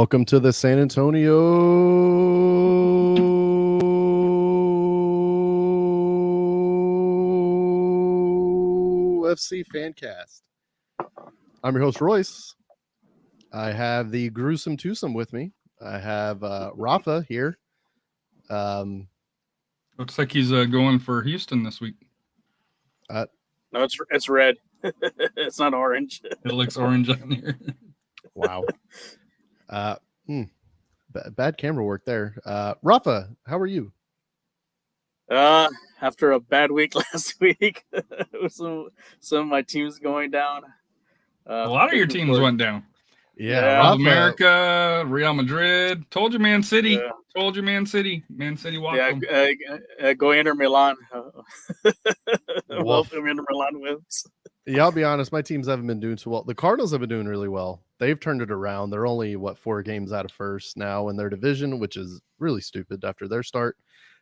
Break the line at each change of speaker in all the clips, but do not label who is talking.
Welcome to the San Antonio FC Fancast. I'm your host, Royce. I have the gruesome twosome with me. I have Rafa here.
Looks like he's going for Houston this week.
No, it's red. It's not orange.
It looks orange on here.
Wow. Bad camera work there. Rafa, how are you?
After a bad week last week, with some of my teams going down.
A lot of your teams went down.
Yeah,
Rafa, America, Real Madrid. Told you, Man City.
Yeah.
Told you, Man City. Man City walked them.
Go Inter Milan. Welcome Inter Milan wins.
Yeah, I'll be honest. My teams haven't been doing so well. The Cardinals have been doing really well. They've turned it around. They're only, 4 games out of first now in their division, which is really stupid after their start.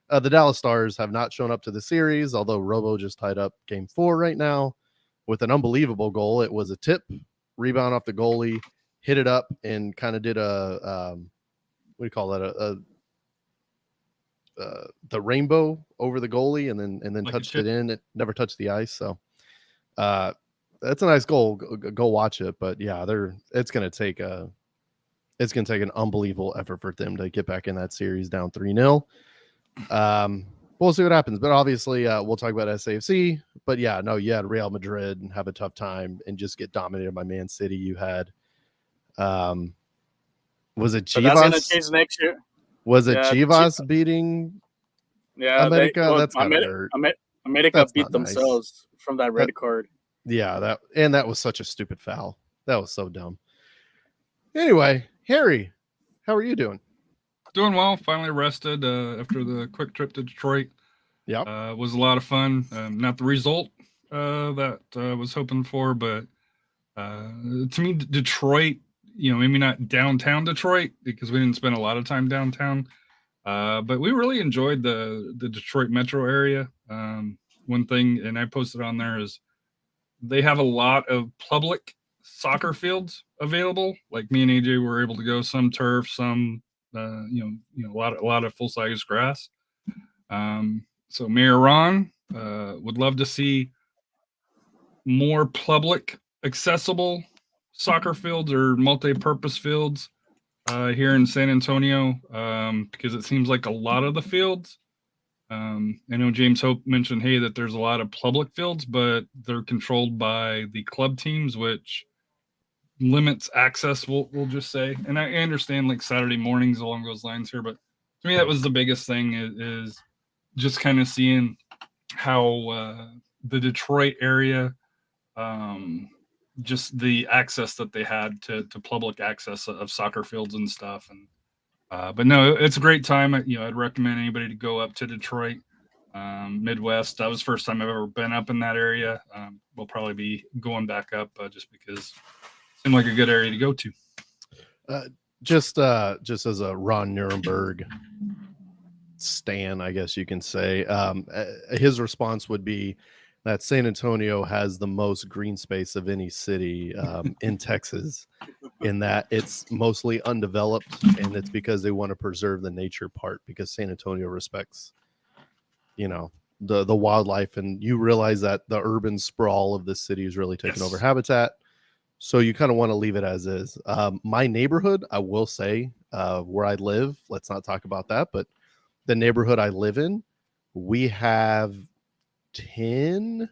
The Dallas Stars have not shown up to the series, although Robo just tied up game 4 right now with an unbelievable goal. It was a tip, rebound off the goalie, hit it up, and kind of did a, what do you call that? The rainbow over the goalie and then like touched it in. It never touched the ice. So that's a nice goal. Go watch it. But yeah, it's going to take an unbelievable effort for them to get back in that series down 3-0. We'll see what happens. But obviously, we'll talk about SAFC. But yeah, no, you had Real Madrid and have a tough time and just get dominated by Man City. You had, was it Chivas?
That's going to change next year.
Was it Chivas beating America? That's kind of hurt.
America beat themselves from that red card.
Yeah, that was such a stupid foul. That was so dumb. Anyway, Harry, how are you doing?
Doing well. Finally rested after the quick trip to Detroit.
Yeah,
was a lot of fun. Not the result that I was hoping for, but to me, Detroit, maybe not downtown Detroit because we didn't spend a lot of time downtown, but we really enjoyed the Detroit metro area. One thing, and I posted on there, is they have a lot of public soccer fields available. Like me and AJ were able to go, some turf, some a lot of full size grass. So Mayor Ron would love to see more public accessible soccer fields or multi-purpose fields here in San Antonio, because it seems like a lot of the fields, I know James Hope mentioned, that there's a lot of public fields, but they're controlled by the club teams, which limits access, we'll just say. And I understand like Saturday mornings along those lines here, but to me that was the biggest thing, is just kind of seeing how the Detroit area, just the access that they had to public access of soccer fields and stuff. And but no, it's a great time. I'd recommend anybody to go up to Detroit, Midwest. That was the first time I've ever been up in that area. We'll probably be going back up just because it seemed like a good area to go to.
Just as a Ron Nuremberg stan, I guess you can say, his response would be that San Antonio has the most green space of any city in Texas, in that it's mostly undeveloped, and it's because they want to preserve the nature part, because San Antonio respects, the wildlife, and you realize that the urban sprawl of this city is really taking over habitat. So you kind of want to leave it as is. My neighborhood, I will say, where I live, let's not talk about that, but the neighborhood I live in, we have 10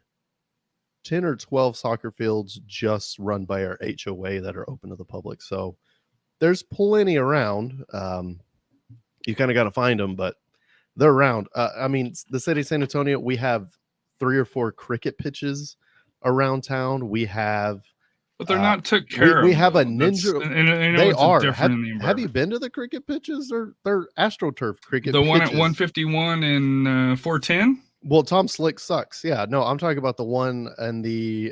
or 12 soccer fields just run by our HOA that are open to the public. So there's plenty around. You kind of got to find them, but they're around. The city of San Antonio, we have 3 or 4 cricket pitches around town. We have,
but they're not took care of.
We have a ninja. They are. Have you been to the cricket pitches? They're AstroTurf cricket pitches.
The one at 151 and 410?
Well, Tom Slick sucks. Yeah, no, I'm talking about the one in the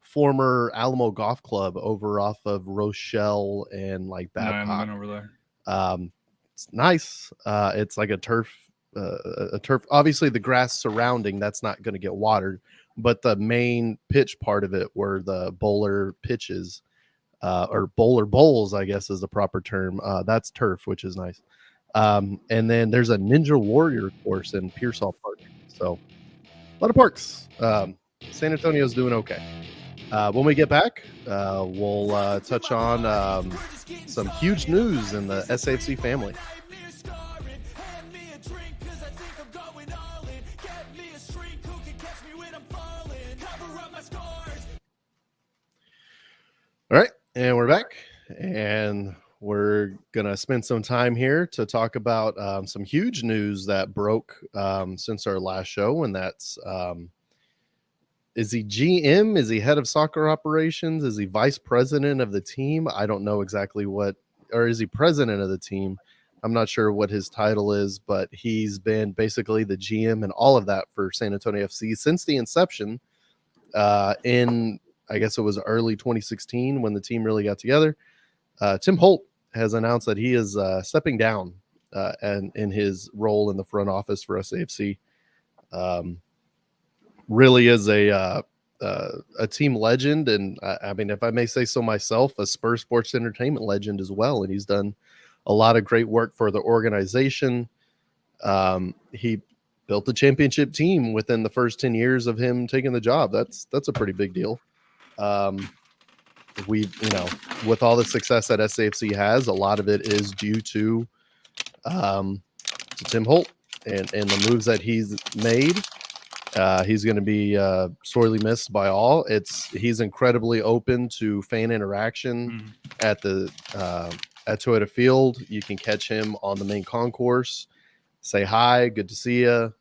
former Alamo Golf Club over off of Rochelle and like Babcock.
No, I haven't been over there.
It's nice. It's like a turf. Obviously, the grass surrounding that's not going to get watered, but the main pitch part of it, where the bowler pitches, or bowler bowls, I guess is the proper term. That's turf, which is nice. And then there's a Ninja Warrior course in Pearsall Park. So a lot of parks. San Antonio's doing okay. When we get back, we'll touch on some huge news in the SAFC family. All right, and we're back, and we're gonna spend some time here to talk about some huge news that broke since our last show, and that's is he GM? Is he head of soccer operations? Is he vice president of the team? I don't know exactly what, or is he president of the team? I'm not sure what his title is, but he's been basically the GM and all of that for San Antonio FC since the inception in, I guess it was early 2016 when the team really got together. Tim Holt has announced that he is stepping down and in his role in the front office for SAFC. Really is a team legend, and I mean, if I may say so myself, a Spurs Sports Entertainment legend as well. And he's done a lot of great work for the organization. He built the championship team within the first 10 years of him taking the job. That's a pretty big deal. With all the success that SAFC has, a lot of it is due to Tim Holt and the moves that he's made. He's going to be sorely missed by all. He's incredibly open to fan interaction at Toyota Field. You can catch him on the main concourse. Say hi, good to see you.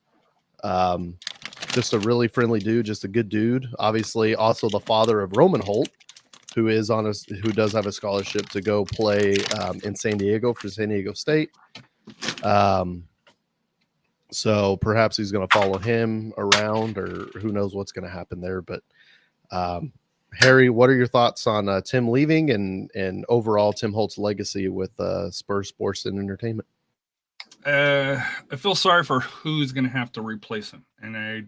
Just a really friendly dude, just a good dude. Obviously, also the father of Roman Holt, who does have a scholarship to go play in San Diego for San Diego State. So perhaps he's going to follow him around, or who knows what's going to happen there. But Harry, what are your thoughts on Tim leaving and overall Tim Holt's legacy with Spurs Sports and Entertainment?
I feel sorry for who's going to have to replace him, and I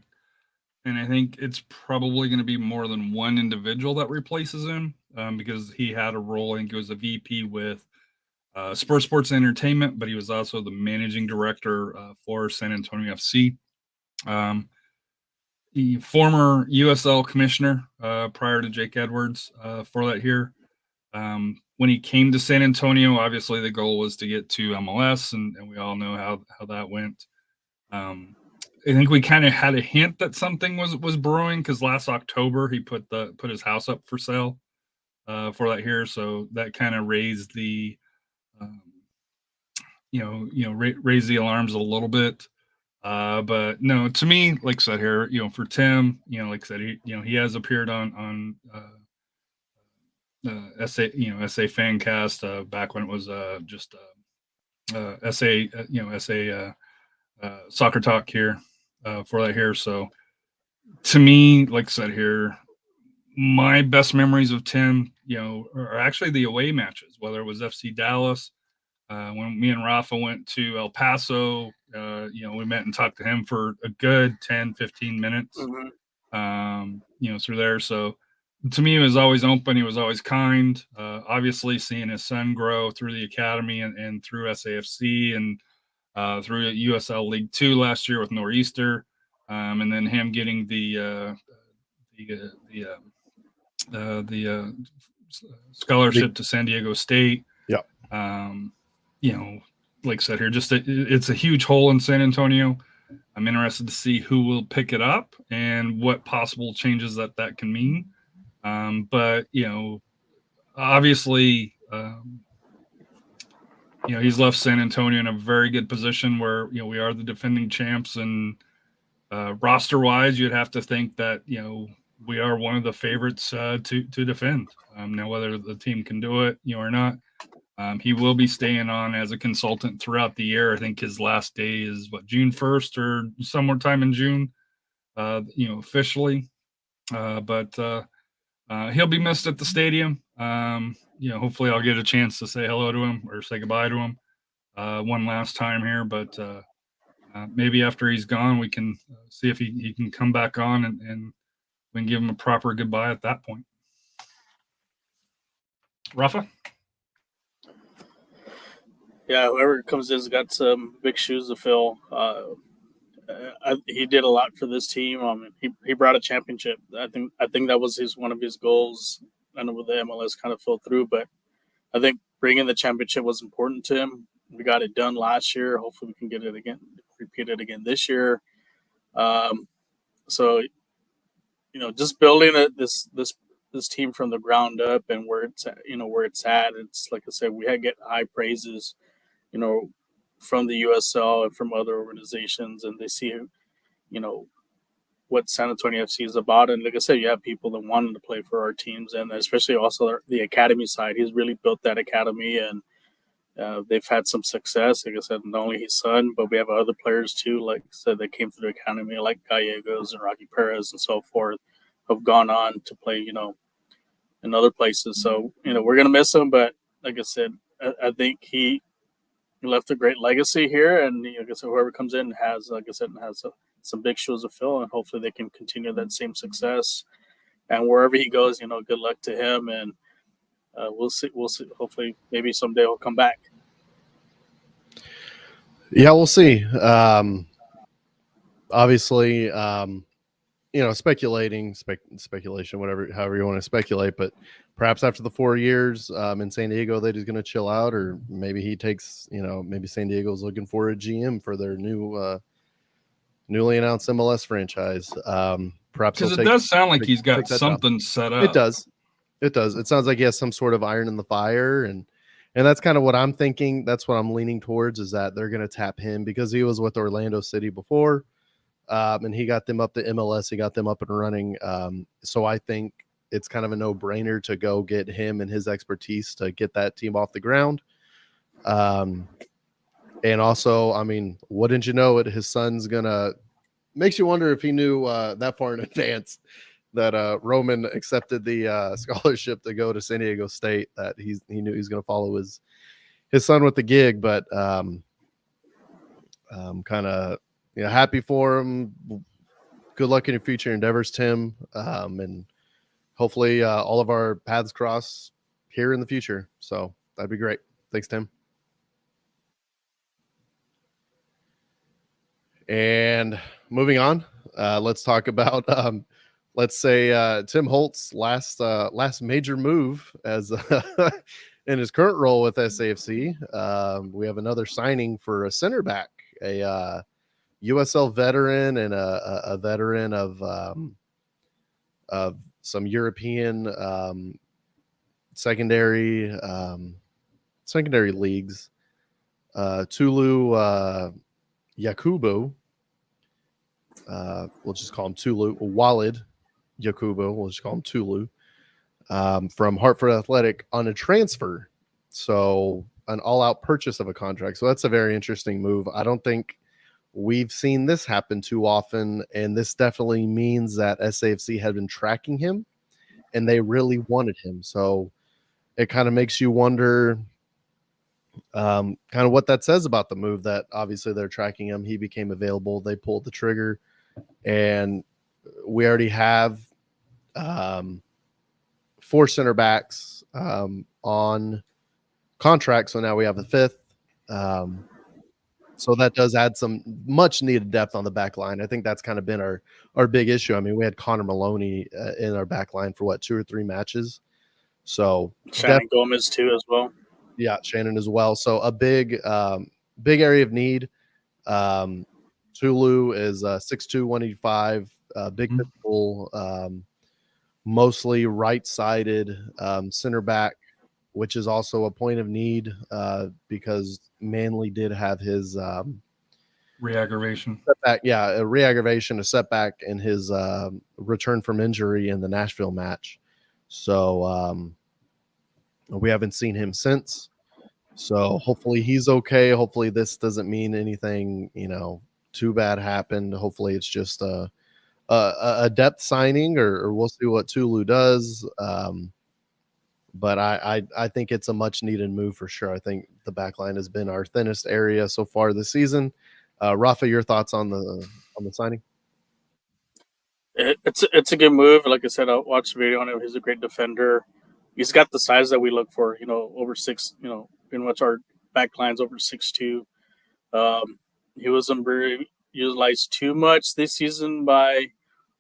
think it's probably going to be more than one individual that replaces him because he had a role. I think he was a VP with Spurs Sports Entertainment, but he was also the managing director for San Antonio FC. The former USL commissioner prior to Jake Edwards for that here. When he came to San Antonio, obviously the goal was to get to MLS, and we all know how that went. I think we kind of had a hint that something was brewing because last October he put his house up for sale for that here, so that kind of raised the raise the alarms a little bit. But no, to me, like I said here, for Tim, like I said, he has appeared on SA Fancast back when it was just SA Soccer Talk here for that here. So to me, like I said here, my best memories of Tim, are actually the away matches, whether it was FC Dallas. When me and Rafa went to El Paso, we met and talked to him for a good 10, 15 minutes, through there. So to me, he was always open. He was always kind. Obviously, seeing his son grow through the academy and through SAFC and through USL League 2 last year with Nor'easter, and then him getting the scholarship to San Diego State.
Yeah.
Like I said here, it's a huge hole in San Antonio. I'm interested to see who will pick it up and what possible changes that can mean. But obviously, he's left San Antonio in a very good position where, we are the defending champs, and roster wise, you'd have to think that, we are one of the favorites to defend. Now, whether the team can do it, or not, he will be staying on as a consultant throughout the year. I think his last day is June 1st or somewhere time in June, officially. But he'll be missed at the stadium. Hopefully I'll get a chance to say hello to him or say goodbye to him one last time here. But maybe after he's gone, we can see if he can come back on and we can give him a proper goodbye at that point. Rafa?
Yeah, whoever comes in has got some big shoes to fill. He did a lot for this team. He brought a championship. I think that was one of his goals. I know the MLS kind of fell through, but I think bringing the championship was important to him. We got it done last year. Hopefully, we can get it again, repeat it again this year. So just building this team from the ground up and where it's at, where it's at. It's like I said, we had get high praises, from the USL and from other organizations, and they see, what San Antonio FC is about. And like I said, you have people that wanted to play for our teams, and especially also the academy side. He's really built that academy, and they've had some success. Like I said, not only his son, but we have other players too. Like I said, that came through the academy, like Gallegos and Rocky Perez and so forth, have gone on to play, in other places. So, we're going to miss him. But like I said, I think he left a great legacy here. And like I said, whoever comes in has, like I said, some big shoes to fill. And hopefully they can continue that same success. And wherever he goes, good luck to him. And we'll see. Hopefully, maybe someday he'll come back.
Yeah, we'll see. Obviously, speculation, however you want to speculate. But perhaps after the 4 years in San Diego, they're just going to chill out, or maybe he takes, maybe San Diego's looking for a GM for their newly announced MLS franchise. Perhaps
because it does sound like he's got something set up.
It does. It sounds like he has some sort of iron in the fire, and that's kind of what I'm thinking. That's what I'm leaning towards, is that they're going to tap him because he was with Orlando City before, and he got them up to MLS. He got them up and running. So I think it's kind of a no-brainer to go get him and his expertise to get that team off the ground. And also, wouldn't you know it, his son's gonna, makes you wonder if he knew that far in advance that Roman accepted the scholarship to go to San Diego State, that he knew he was going to follow his son with the gig. But kind of happy for him. Good luck in your future endeavors, Tim, and hopefully all of our paths cross here in the future. So that'd be great. Thanks, Tim. And moving on, let's talk about let's say Tim Holt's last major move as in his current role with SAFC. We have another signing for a center back, a USL veteran and a veteran of some European secondary leagues. Tulu Yakubu. We'll just call him Tulu. Walid Yakubu. We'll just call him Tulu. From Hartford Athletic on a transfer. So an all-out purchase of a contract. So that's a very interesting move. I don't think we've seen this happen too often, and this definitely means that SAFC had been tracking him, and they really wanted him. So it kind of makes you wonder kind of what that says about the move, that obviously they're tracking him. He became available. They pulled the trigger, and we already have 4 center backs on contract. So now we have the 5th. So that does add some much needed depth on the back line. I think that's kind of been our big issue. We had Connor Maloney in our back line for 2 or 3 matches. So
Shannon Gomez too as well.
Yeah, Shannon as well. So a big area of need. Tulu is 6'2", 185, big physical, mostly right-sided center back, which is also a point of need because Manley did have his
re-aggravation.
A setback in his return from injury in the Nashville match. So we haven't seen him since. So hopefully he's okay. Hopefully this doesn't mean anything, too bad happened. Hopefully it's just a depth signing, or we'll see what Tulu does. But I think it's a much needed move for sure. I think the back line has been our thinnest area so far this season. Rafa, your thoughts on the signing?
It's a good move. Like I said, I watched the video on him. He's a great defender. he's got the size that we look for. Over six. Pretty much our back line's over 6'2". He wasn't very utilized too much this season by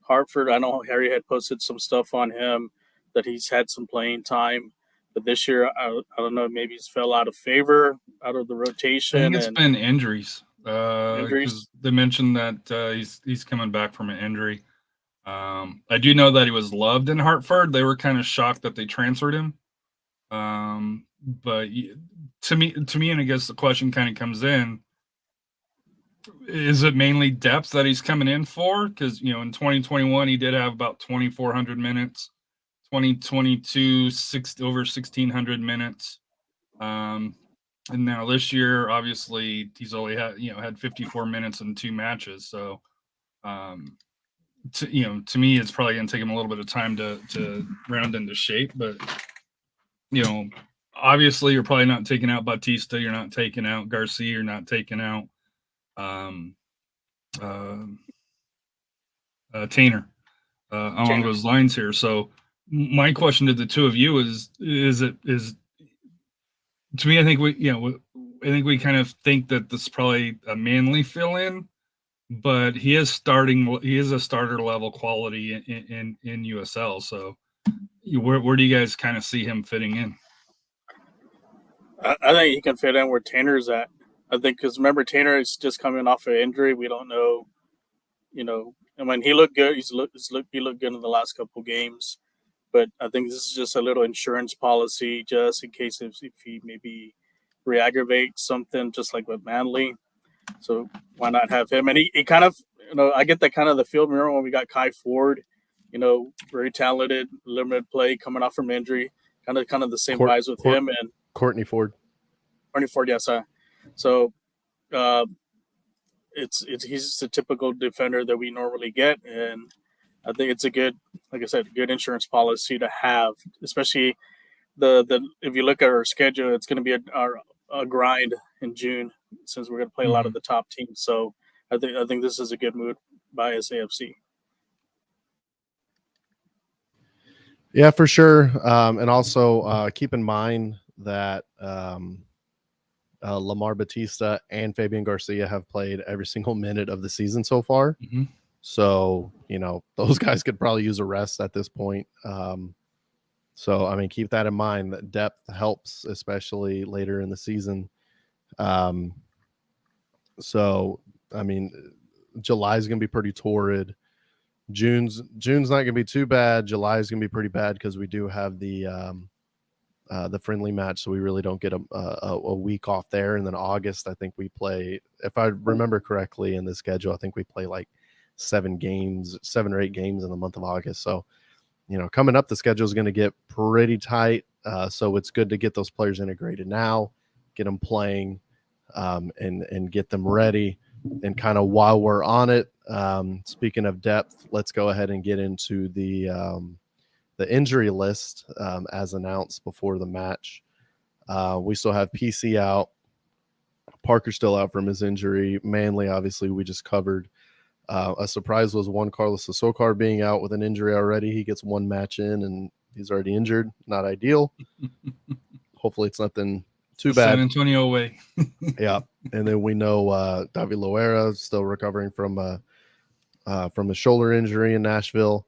Hartford. I know Harry had posted some stuff on him that he's had some playing time, but this year I don't know, maybe he's fell out of favor, out of the
I
rotation.
think it's
And
been injuries.
injuries.
Because they mentioned that he's coming back from an injury. I do know that he was loved in Hartford. They were kind of shocked that they transferred him. But to me, and I guess the question kind of comes in: is it mainly depth that he's coming in for? Because in 2021 he did have about 2,400 minutes. 2022 over 1,600 minutes. And now this year, obviously, he's only had 54 minutes in 2 matches. So, to me, it's probably going to take him a little bit of time to round into shape. But obviously, you're probably not taking out Bautista. You're not taking out Garcia. You're not taking out Tainer along those lines here. So, my question to the two of you is to me, I think we kind of think that this is probably a Manley fill in, but he is a starter level quality in USL. So where do you guys kind of see him fitting in?
I think he can fit in where Tanner's at. I think because remember Tanner is just coming off an injury. We don't know, and when he looked good, he looked good in the last couple games. But I think this is just a little insurance policy, just in case if he maybe re-aggravates something, just like with Manley. So why not have him? And he kind of, I get that kind of the field. Remember when we got Kai Ford, very talented, limited play, coming off from injury, kind of the same vibes with him and
Courtney Ford.
Yes. So he's the typical defender that we normally get, and I think it's a good, like I said, good insurance policy to have, especially the if you look at our schedule, it's going to be a grind in June since we're going to play a lot of the top teams. So I think this is a good move by SAFC.
Yeah, for sure. And also keep in mind that Lamar Batista and Fabian Garcia have played every single minute of the season so far.
Mm-hmm.
So, those guys could probably use a rest at this point. So, I mean, keep that in mind, that depth helps, especially later in the season. So, I mean, July is going to be pretty torrid. June's not going to be too bad. July is going to be pretty bad because we do have the friendly match, so we really don't get a week off there. And then August, I think we play, if I remember correctly in the schedule, I think we play like 7 or 8 games in the month of August. So, coming up, the schedule is going to get pretty tight. So it's good to get those players integrated now, get them playing, and get them ready. And kind of while we're on it, speaking of depth, let's go ahead and get into the injury list as announced before the match. We still have PC out. Parker's still out from his injury. Manley, obviously, we just covered. A surprise was Juan Carlos Sokar being out with an injury already. He gets 1 match in, and he's already injured. Not ideal. Hopefully it's nothing too bad.
San Antonio way.
Yeah. And then we know David Loera is still recovering from a shoulder injury in Nashville.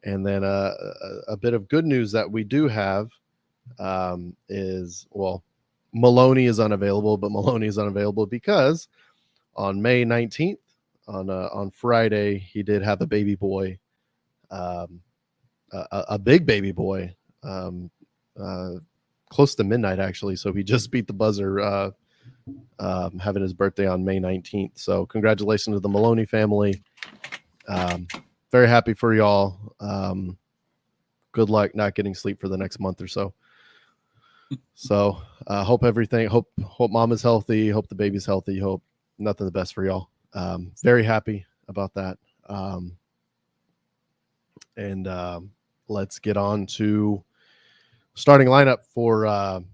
And then a bit of good news that we do have is, well, Maloney is unavailable, but Maloney is unavailable because on May 19th, on Friday, he did have a baby boy, a big baby boy, close to midnight, actually. So he just beat the buzzer, having his birthday on May 19th. So congratulations to the Maloney family. Very happy for y'all. Good luck not getting sleep for the next month or so. So hope mom is healthy. Hope the baby's healthy. Hope nothing the best for y'all. Very happy about that. And let's get on to starting lineup for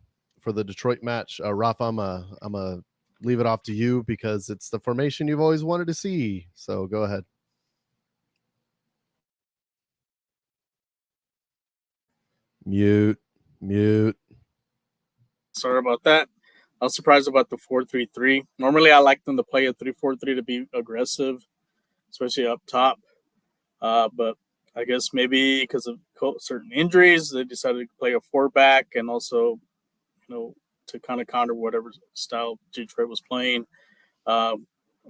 the Detroit match. Rafa, I'm gonna leave it off to you because it's the formation you've always wanted to see. So go ahead. Mute. Mute.
Sorry about that. I was surprised about the 4-3-3. Normally, I like them to play a 3-4-3 to be aggressive, especially up top. But I guess maybe because of certain injuries, they decided to play a 4-back and also, to kind of counter whatever style Detroit was playing. Our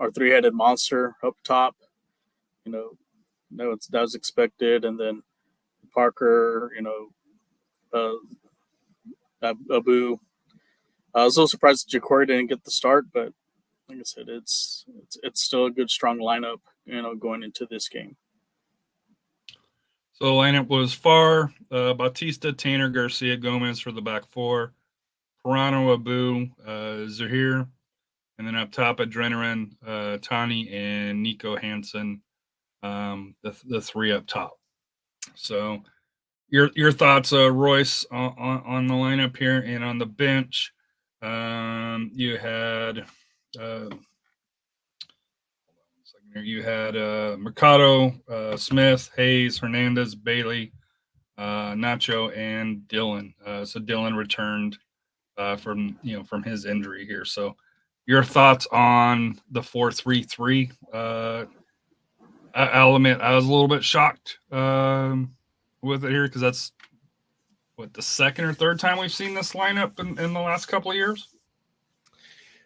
3-headed monster up top, that was expected. And then Parker, Abu. I was a little surprised that Ja'Cory didn't get the start, but like I said, it's still a good, strong lineup, going into this game.
So lineup was Farr, Bautista, Tanner, Garcia, Gomez for the back four, Pirano, Abu, Zahir, and then up top, Adrenaline, Tani, and Nico Hansen, the three up top. So your thoughts, Royce, on the lineup here and on the bench. You had Mercado, Smith, Hayes, Hernandez, Bailey, Nacho, and Dylan. So Dylan returned from his injury here. So your thoughts on the 4-3-3 element? I was a little bit shocked with it here because that's the second or third time we've seen this lineup in the last couple of years.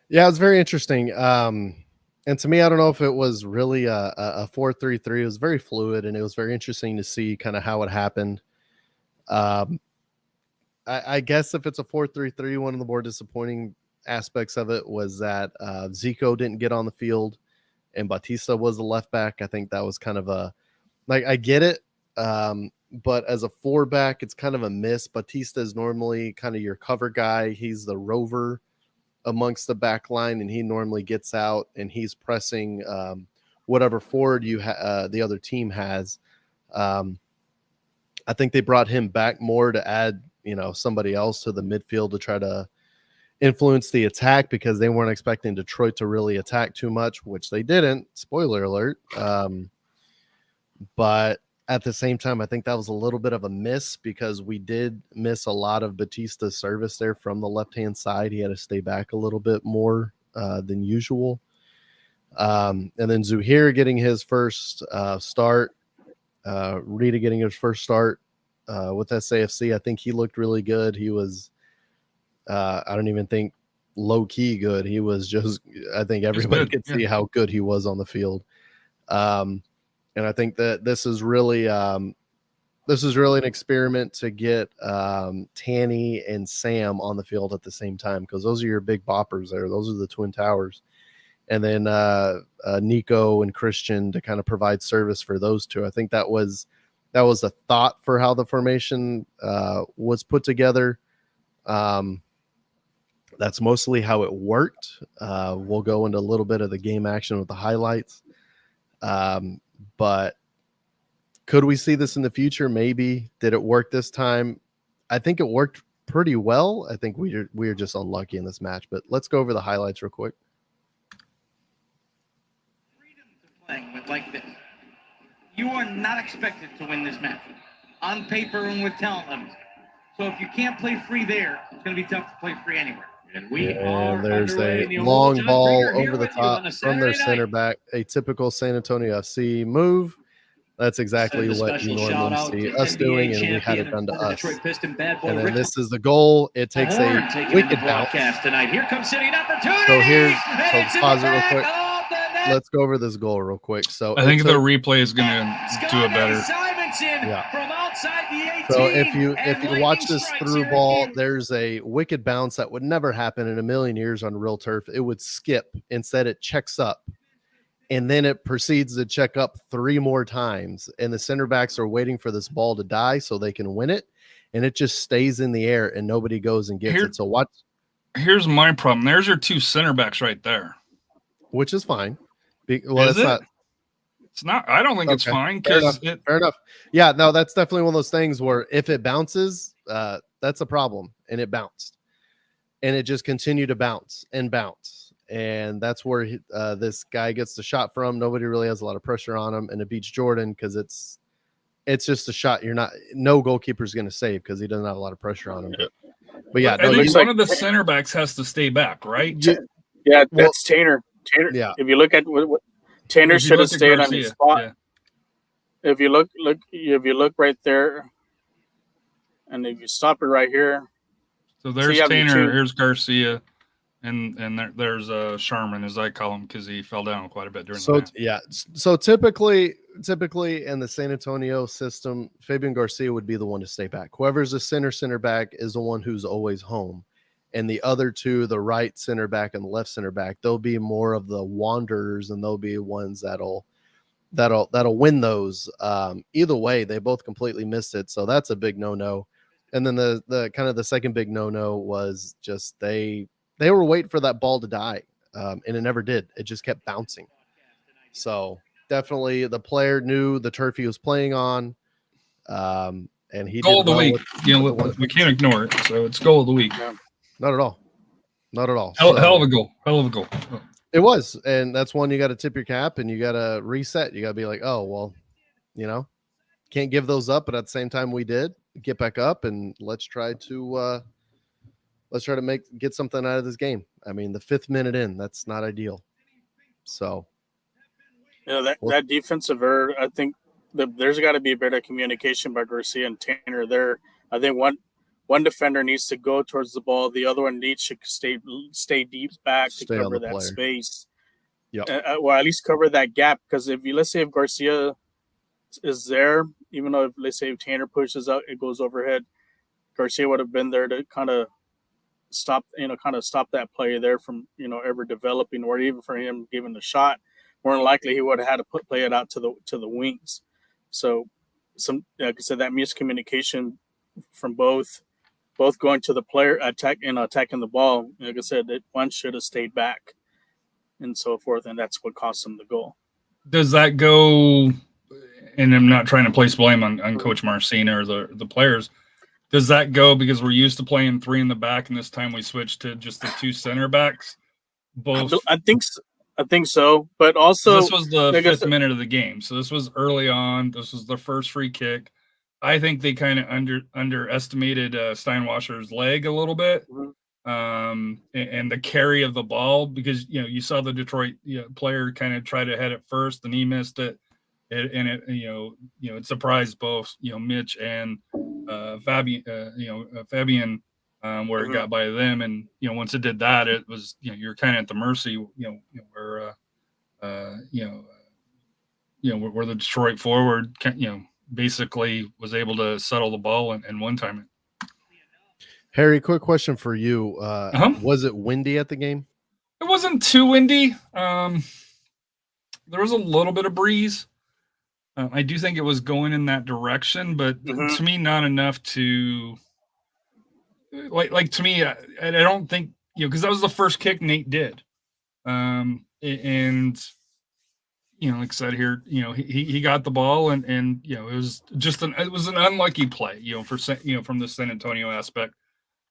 Yeah, it's very interesting. And to me, I don't know if it was really a 4-3-3. It was very fluid, and it was very interesting to see kind of how it happened. I guess if it's a 4-3-3, one of the more disappointing aspects of it was that Zico didn't get on the field and Bautista was the left back. I think that was kind of I get it. But as a 4-back, it's kind of a miss. Bautista is normally kind of your cover guy. He's the rover amongst the back line, and he normally gets out and he's pressing whatever forward the other team has. I think they brought him back more to add, somebody else to the midfield to try to influence the attack because they weren't expecting Detroit to really attack too much, which they didn't. Spoiler alert. But at the same time, I think that was a little bit of a miss because we did miss a lot of Batista's service there from the left-hand side. He had to stay back a little bit more than usual. And then Zuhair getting his first start, Rita getting his first start with SAFC. I think he looked really good. He was, I don't even think low-key good. He was just, I think everybody could see how good he was on the field. And I think that this is really an experiment to get Tanny and Sam on the field at the same time because those are your big boppers there. Those are the Twin Towers. And then Nico and Christian to kind of provide service for those two. I think that was a thought for how the formation was put together. That's mostly how it worked. We'll go into a little bit of the game action with the highlights. But could we see this in the future? Maybe. Did it work this time? I think it worked pretty well. I think we are just unlucky in this match. But let's go over the highlights real quick.
Freedom to playing like this. You are not expected to win this match on paper and with talent levels. So if you can't play free there, it's going to be tough to play free anywhere. And
there's a long ball over the top from their center back, a typical San Antonio FC move. That's exactly what you normally see us doing, and we had it done to us. And then this is the goal. It takes a wicked bounce.
Here comes City opportunity.
So pause it real quick. Let's go over this goal real quick. So
I think the replay is going to do it better.
Yeah. So if you watch this through ball, there's a wicked bounce that would never happen in a million years on real turf. It would skip. Instead, it checks up. And then it proceeds to check up 3 more times. And the center backs are waiting for this ball to die so they can win it. And it just stays in the air and nobody goes and gets it. So watch.
Here's my problem. There's your 2 center backs right there.
Which is fine.
Well, is it? It's not. I don't think it's fine.
Fair enough. Yeah, no, that's definitely one of those things where if it bounces, that's a problem. And it bounced. And it just continued to bounce and bounce. And that's where this guy gets the shot from. Nobody really has a lot of pressure on him. And it beats Jordan because it's it's just a shot. No goalkeeper's going to save because he doesn't have a lot of pressure on him. But yeah,
I think
looks
one
like-
of the center backs has to stay back, right?
Yeah,
Well-
that's Tanner.
Yeah.
If you look at what Tanner
If you
should have
look at
stayed on his
Garcia,
spot.
yeah.
If you look right there, and if you stop it right here,
So there's
you have your
Tanner,
team.
here's Garcia, and there's Sharman, as I call him, because he fell down quite a bit during the
So
match.
yeah, so typically in the San Antonio system, Fabian Garcia would be the one to stay back. Whoever's the center back is the one who's always home, and the other two, the right center back and the left center back, they'll be more of the wanderers, and they'll be ones that'll win those. Either way, they both completely missed it, so that's a big no. And then the kind of the second big no was just they were waiting for that ball to die, and it never did. It just kept bouncing. So definitely the player knew the turf he was playing on, and he
Goal of
did
the
well
week.
with
We can't ignore it. So it's goal of the week.
not at all.
Hell
So,
of a goal. Hell of a goal.
it was, and that's one you got to tip your cap and you got to reset. You got to be like, oh well, can't give those up, but at the same time we did get back up, and let's try to get something out of this game. I mean, the 5th minute in, that's not ideal. So
that defensive error, I think there's got to be better communication by Garcia and Tanner there. I think one defender needs to go towards the ball, the other one needs to stay deep back to
Stay on
cover
the
that
player.
space.
Yep.
Or at least cover that gap, because let's say if Garcia is there, even though let's say if Tanner pushes out, it goes overhead, Garcia would have been there to kind of stop that play there from ever developing, or even for him giving the shot. More than likely, he would have had to play it out to the wings. So, like I said, that miscommunication from both going to the player attacking the ball. Like I said, that one should have stayed back, and so forth, and that's what cost him the goal.
Does that go? And I'm not trying to place blame on Coach Marcina or the players. Does that go because we're used to playing 3 in the back, and this time we switched to just the 2 center backs? Both.
I think so, but also
this was the 5th minute of the game, so this was early on. This was the first free kick. I think they kind of underestimated Steinwasser's leg a little bit, and the carry of the ball, because you saw the Detroit player kind of try to head it first, and he missed it. It surprised both Mitch and Fabian where it got by them, and once it did that, it was you're kind of at the mercy where where the Detroit forward basically was able to settle the ball and one time it.
Harry, quick question for you. Was it windy at the game?
It wasn't too windy. There was a little bit of breeze. I do think it was going in that direction, but to me, not enough to like to me. I don't think because that was the first kick Nate did, and like I said here, he got the ball and it was just an unlucky play, from the San Antonio aspect,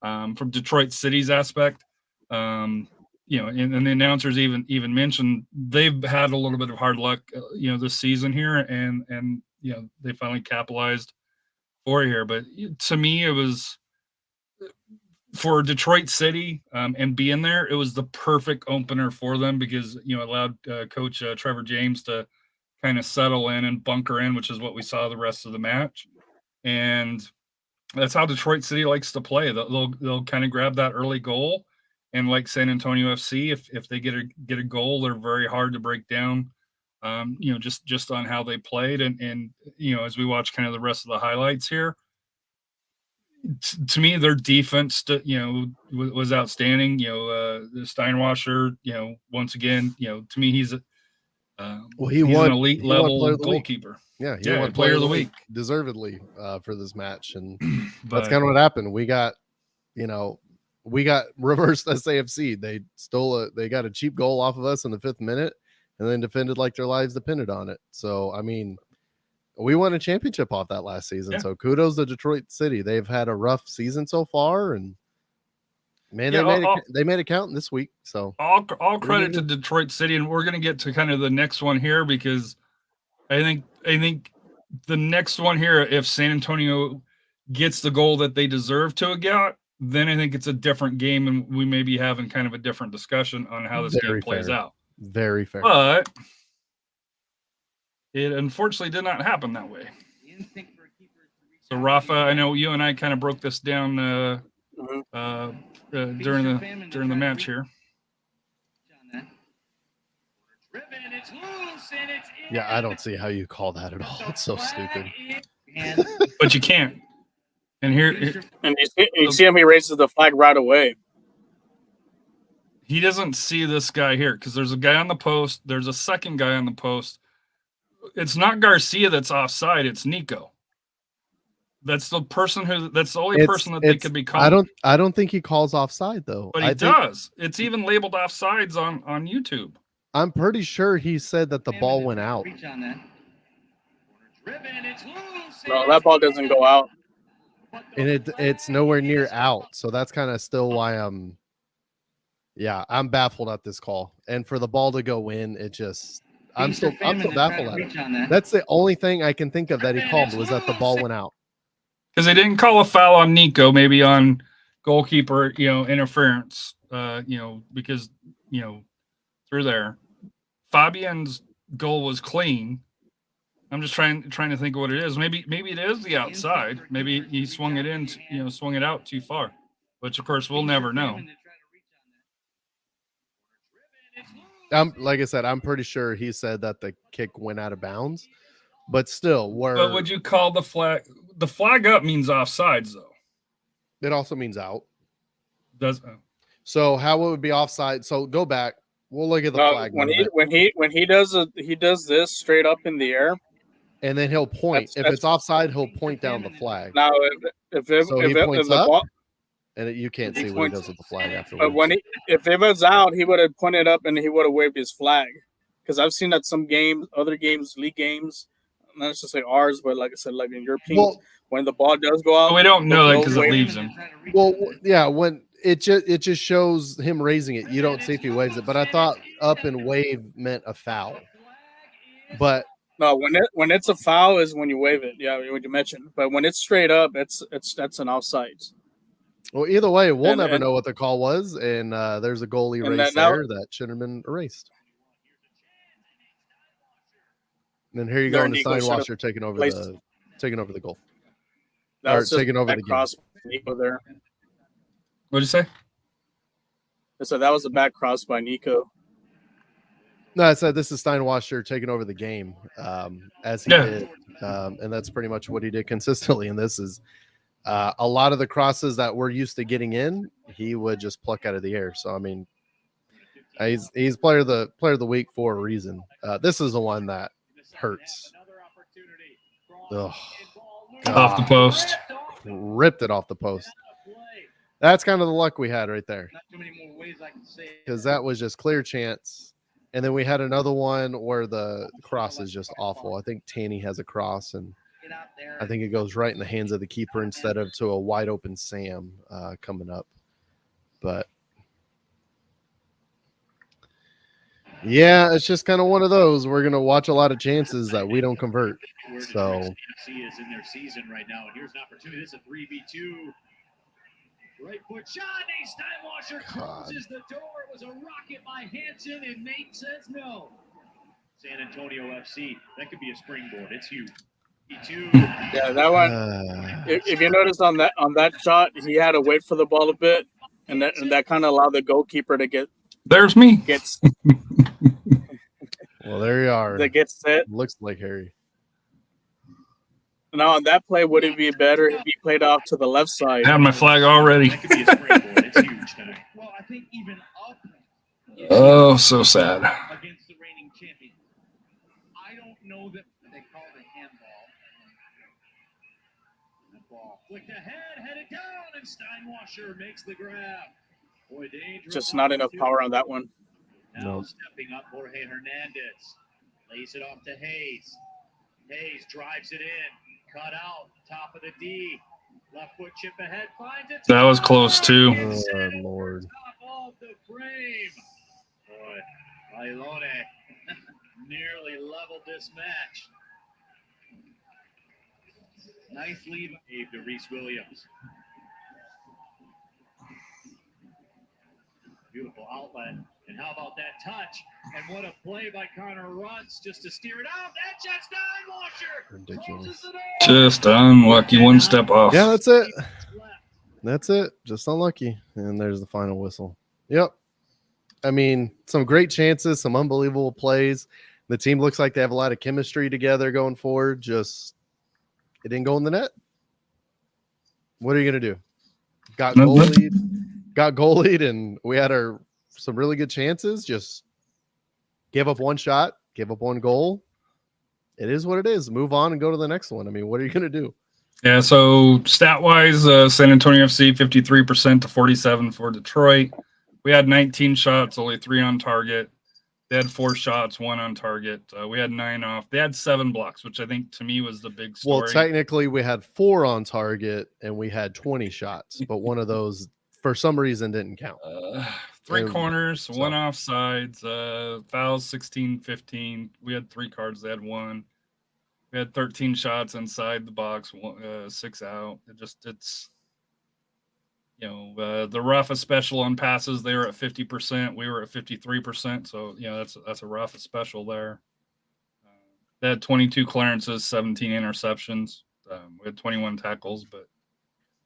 from Detroit City's aspect. And the announcers even mentioned they've had a little bit of hard luck, this season here, and they finally capitalized for here. But to me, it was for Detroit City and being there, it was the perfect opener for them because it allowed Coach Trevor James to kind of settle in and bunker in, which is what we saw the rest of the match, and that's how Detroit City likes to play. They'll kind of grab that early goal. And like San Antonio FC, if they get a goal, they're very hard to break down. Just on how they played, and as we watch kind of the rest of the highlights here, to me their defense, was outstanding. The Steinwasser, once again, to me he's an elite level goalkeeper.
Yeah, he won
player of the week
deservedly for this match, and that's kind of what happened. We got reversed SAFC. They got a cheap goal off of us in the 5th minute and then defended like their lives depended on it. So, I mean, we won a championship off that last season. Yeah. So kudos to Detroit City. They've had a rough season so far, and man, they made it count this week. So
all credit to Detroit City. And we're going to get to kind of the next one here because I think the next one here, if San Antonio gets the goal that they deserve to get, then I think it's a different game, and we may be having kind of a different discussion on how this
Very
game plays
fair.
out.
Very fair.
But it unfortunately did not happen that way. So Rafa, I know you and I kind of broke this down during the match here.
Yeah, I don't see how you call that at all. It's so stupid.
But you can't. And here,
And you see him, he raises the flag right away.
he doesn't see this guy here because there's a guy on the post. There's a second guy on the post. It's not Garcia that's offside. It's Nico. That's the person that's the only person that they could be calling.
I don't think he calls offside though.
But he does. It's even labeled offsides on YouTube.
I'm pretty sure he said that the ball went out.
No, that ball doesn't go out.
And it's nowhere near out. So that's kind of still why I'm baffled at this call. And for the ball to go in, I'm still baffled at it. That's the only thing I can think of that he called was that the ball went out.
Because they didn't call a foul on Nico, maybe on goalkeeper, interference, because, through there. Fabian's goal was clean. I'm just trying to think of what it is. Maybe it is the outside. Maybe he swung it out too far, which of course we'll never know.
Like I said, I'm pretty sure he said that the kick went out of bounds, but still,
But would you call the flag? The flag up means offsides, though.
It also means out.
So
how it would be offside? So go back. We'll look at the flag.
When he does this straight up in the air,
and then he'll point. If it's offside, he'll point down the flag.
Now, if the ball,
and you can't see what he does with the flag afterwards.
But if it was out, he would have pointed up and he would have waved his flag. Because I've seen that some games, other games, league games, not necessarily ours, but like I said, like in European, when the ball does go out,
we don't know that because it leaves him.
Well, yeah, when it just shows him raising it, you don't see if he waves it. But I thought up and wave meant a foul. But
no, when it's a foul is when you wave it. Yeah, what you mentioned. But when it's straight up, that's an offside.
Well, either way, we'll never know what the call was, and there's a goalie race there that should have been erased. And then here you go, and the Steinwasser taking over the goal.
That was
taking over the
cross Nico there.
What'd you say?
So that was a back cross by Nico.
No, I said this is Steinwasser taking over the game as he did, and that's pretty much what he did consistently. And this is a lot of the crosses that we're used to getting in, he would just pluck out of the air. So I mean, he's player of the week for a reason. This is the one that hurts. Ugh.
Off the post,
ripped it off the post. That's kind of the luck we had right there, because that was just clear chance. And then we had another one where the cross is just awful. I think Tanny has a cross, and I think it goes right in the hands of the keeper instead of to a wide open Sam coming up. But yeah, it's just kind of one of those. We're going to watch a lot of chances that we don't convert. So
SAFC is in their season right now, and here's an opportunity. This is a 3v2. Right foot shot. Nate Steinwasser closes the door. It was a rocket by Hansen, and Nate says no. San Antonio FC. That could be a springboard. It's huge.
Yeah, that one. If you notice on that shot, he had to wait for the ball a bit, and that kind of allowed the goalkeeper to get.
There's me.
Well, there you are.
That gets set.
Looks like Harry.
Now on that play, would it be better if he played off to the left side?
I have my flag already.
That could be a springboard. It's huge tonight. Well, I think even up.
Oh, so sad.
Against the reigning champion. I don't know that they call the handball. That ball flicked ahead, headed down, and Steinwasser makes the grab. Boy, dangerous.
Just not enough power on that one.
Now stepping up, Jorge Hernandez lays it off to Hayes. Hayes drives it in. Cut out, top of the D. Left foot chip ahead, finds it.
That was close too.
Oh, Lord.
Top of the frame. Boy, Bailone nearly leveled this match. Nice lead to Reese Williams. Beautiful outlet. And how about that touch? And what a play by Connor Runts just to steer it out. That shot's Steinwasher.
Ridiculous.
Just unlucky, one step off.
Yeah, that's it. That's it. Just unlucky. And there's the final whistle. Yep. I mean, some great chances, some unbelievable plays. The team looks like they have a lot of chemistry together going forward. Just it didn't go in the net. What are you gonna do? Got goalied, and we had some really good chances. Just give up one shot, give up one goal. It is what it is. Move on and go to the next one. I mean, what are you gonna do?
Yeah, so stat-wise, San Antonio FC 53% to 47 for Detroit. We had 19 shots, only 3 on target. They had 4 shots, 1 on target. We had 9 off. They had 7 blocks, which I think to me was the big story.
Well, technically, we had 4 on target and we had 20 shots, but one of those, for some reason, didn't count.
3
And
corners,
so-
1 offsides, fouls 16, 15. We had 3 cards. They had 1. We had 13 shots inside the box, 6 out. It's the Rafa special on passes, they were at 50%. We were at 53%. So, that's a Rafa special there. They had 22 clearances, 17 interceptions. We had 21 tackles, but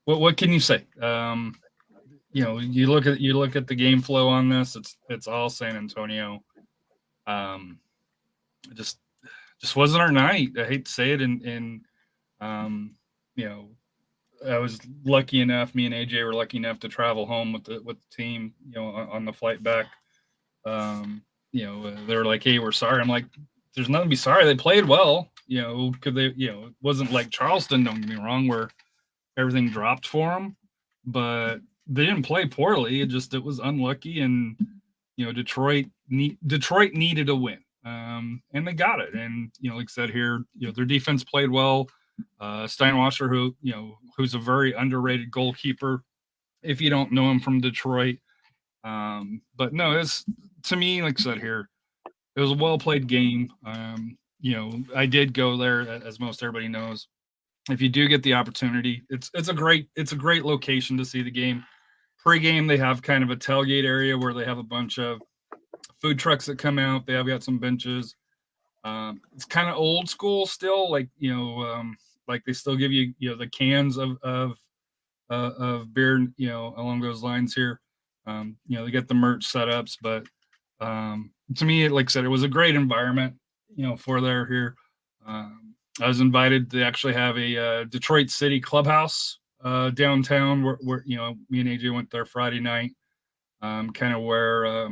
what can you say? You look at the game flow on this, it's all San Antonio. Just wasn't our night. I hate to say it. I was lucky enough. Me and AJ were lucky enough to travel home with the team. On the flight back. They were like, "Hey, we're sorry." I'm like, "There's nothing to be sorry. They played well. Could they? It wasn't like Charleston. Don't get me wrong, where everything dropped for them, but they didn't play poorly. It was unlucky, and Detroit needed a win, and they got it. And like I said here, their defense played well. Steinwasser, who's a very underrated goalkeeper, if you don't know him from Detroit. But no, to me, like I said here, it was a well played game. I did go there, as most everybody knows. If you do get the opportunity, it's a great location to see the game. Pre-game, they have kind of a tailgate area where they have a bunch of food trucks that come out. They have got some benches. It's kind of old school still, like they still give you the cans of beer, along those lines here. They get the merch setups, but to me, like I said, it was a great environment, for there here. I was invited to actually have a Detroit City clubhouse downtown where me and AJ went there Friday night. Kind of where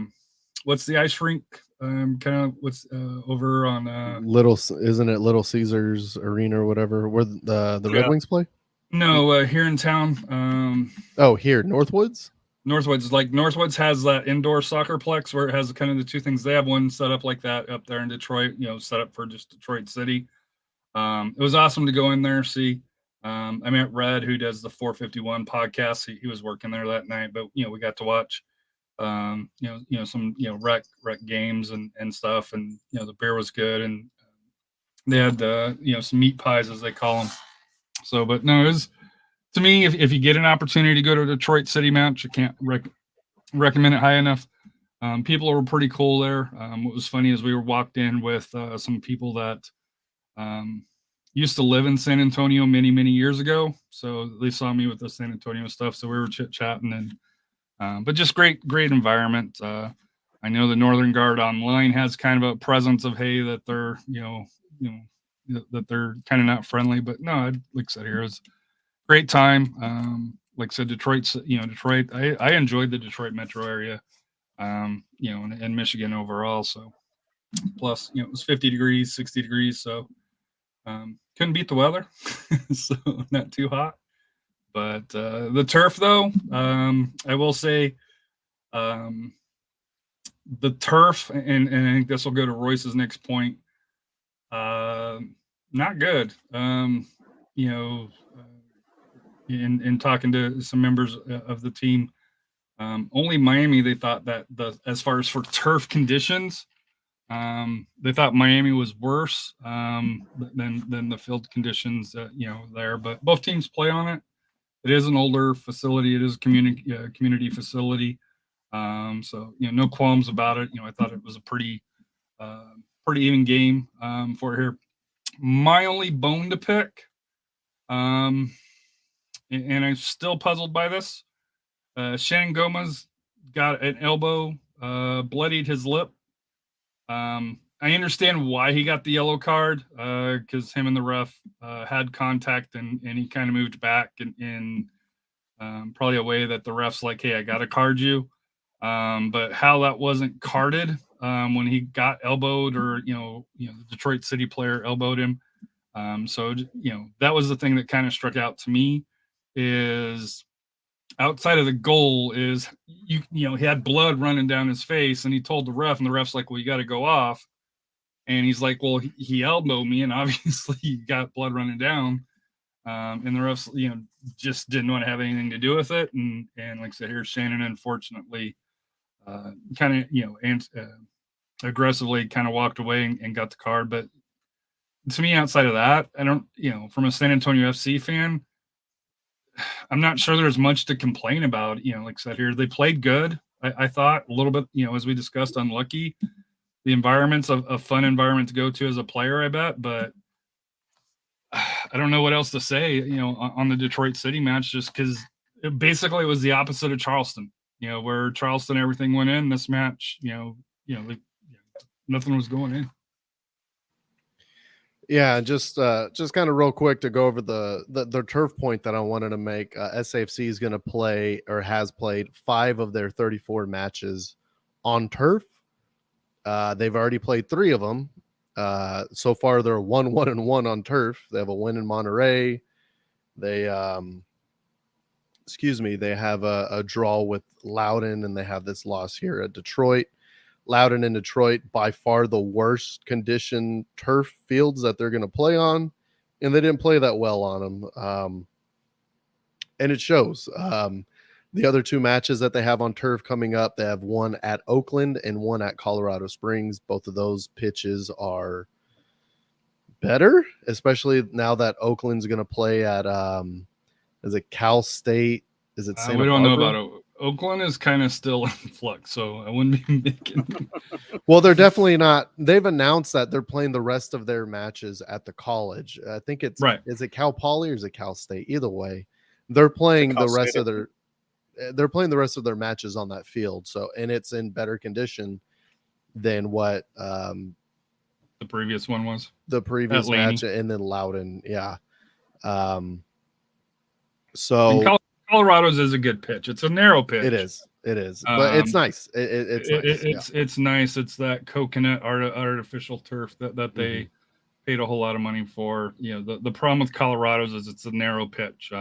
what's the ice rink? Kind of what's over on
isn't it Little Caesars Arena or whatever where the Red Wings play?
No, here in town.
Here, Northwoods.
Northwoods has that indoor soccer plex where it has kind of the two things. They have one set up like that up there in Detroit, set up for just Detroit City. It was awesome to go in there, see. I met Red, who does the 451 podcast. He was working there that night, but we got to watch some rec games and stuff, and the beer was good, and they had some meat pies, as they call them. So, but no, it was, to me, if you get an opportunity to go to a Detroit City match, I can't recommend it high enough. People were pretty cool there. What was funny is we were walked in with some people that used to live in San Antonio many, many years ago. So they saw me with the San Antonio stuff. So we were chit-chatting, and but just great environment. I know the Northern Guard online has kind of a presence of, hey, that they're, that they're kind of not friendly, but no, like I said, here was great time. Like I said, Detroit, I enjoyed the Detroit metro area, and Michigan overall. So plus, it was 50 degrees, 60 degrees. So couldn't beat the weather. So not too hot, but the turf though, I will say, the turf, and I think this will go to Royce's next point. Not good. In talking to some members of the team, only Miami, they thought that as far as for turf conditions, They thought Miami was worse than the field conditions, there. But both teams play on it. It is an older facility. It is a community facility. So no qualms about it. I thought it was a pretty even game for here. My only bone to pick, and I'm still puzzled by this. Shannon Gomez got an elbow, bloodied his lip. I understand why he got the yellow card, because him and the ref had contact, and he kind of moved back in probably a way that the ref's like, hey, I got to card you. But how that wasn't carded when he got elbowed, or the Detroit City player elbowed him. So that was the thing that kind of struck out to me, is outside of the goal, is he had blood running down his face, and he told the ref, and the ref's like, well, you got to go off. And he's like, well, he elbowed me, and obviously he got blood running down. And the refs, just didn't want to have anything to do with it. And like I said, here's Shannon, unfortunately, kind of, aggressively kind of walked away and got the card. But to me, outside of that, I don't, from a San Antonio FC fan, I'm not sure there's much to complain about. Like I said here, they played good. I thought a little bit, as we discussed, unlucky. The environment's a fun environment to go to as a player, I bet, but I don't know what else to say, on the Detroit City match, just because it basically was the opposite of Charleston, where Charleston, everything went in. This match, nothing was going in.
Yeah, just kind of real quick to go over the turf point that I wanted to make. SAFC is going to play, or has played, 5 of their 34 matches on turf. They've already played 3 of them. So far, they're 1-1-1 on turf. They have a win in Monterey. They, they have a draw with Loudoun, and they have this loss here at Detroit. Loudoun and Detroit, by far the worst condition turf fields that they're going to play on, and they didn't play that well on them. And it shows. The other 2 matches that they have on turf coming up, they have one at Oakland and one at Colorado Springs. Both of those pitches are better, especially now that Oakland's going to play at, is it Cal State? Is it Santa
We don't
Barbara?
know about Oakland is kind of still in flux, so I wouldn't be making.
Well, they're definitely not. They've announced that they're playing the rest of their matches at the college. I think it's
right.
Is it Cal Poly or is it Cal State? Either way, they're playing the rest of their. They're playing the rest of their matches on that field. So, and it's in better condition than what
the previous one was.
The previous match, and then Loudoun, yeah.
So Colorado's is a good pitch. It's a narrow pitch.
It is, but it's nice. It's nice.
It's nice. It's that coconut artificial turf that they paid a whole lot of money for. The problem with Colorado's is it's a narrow pitch.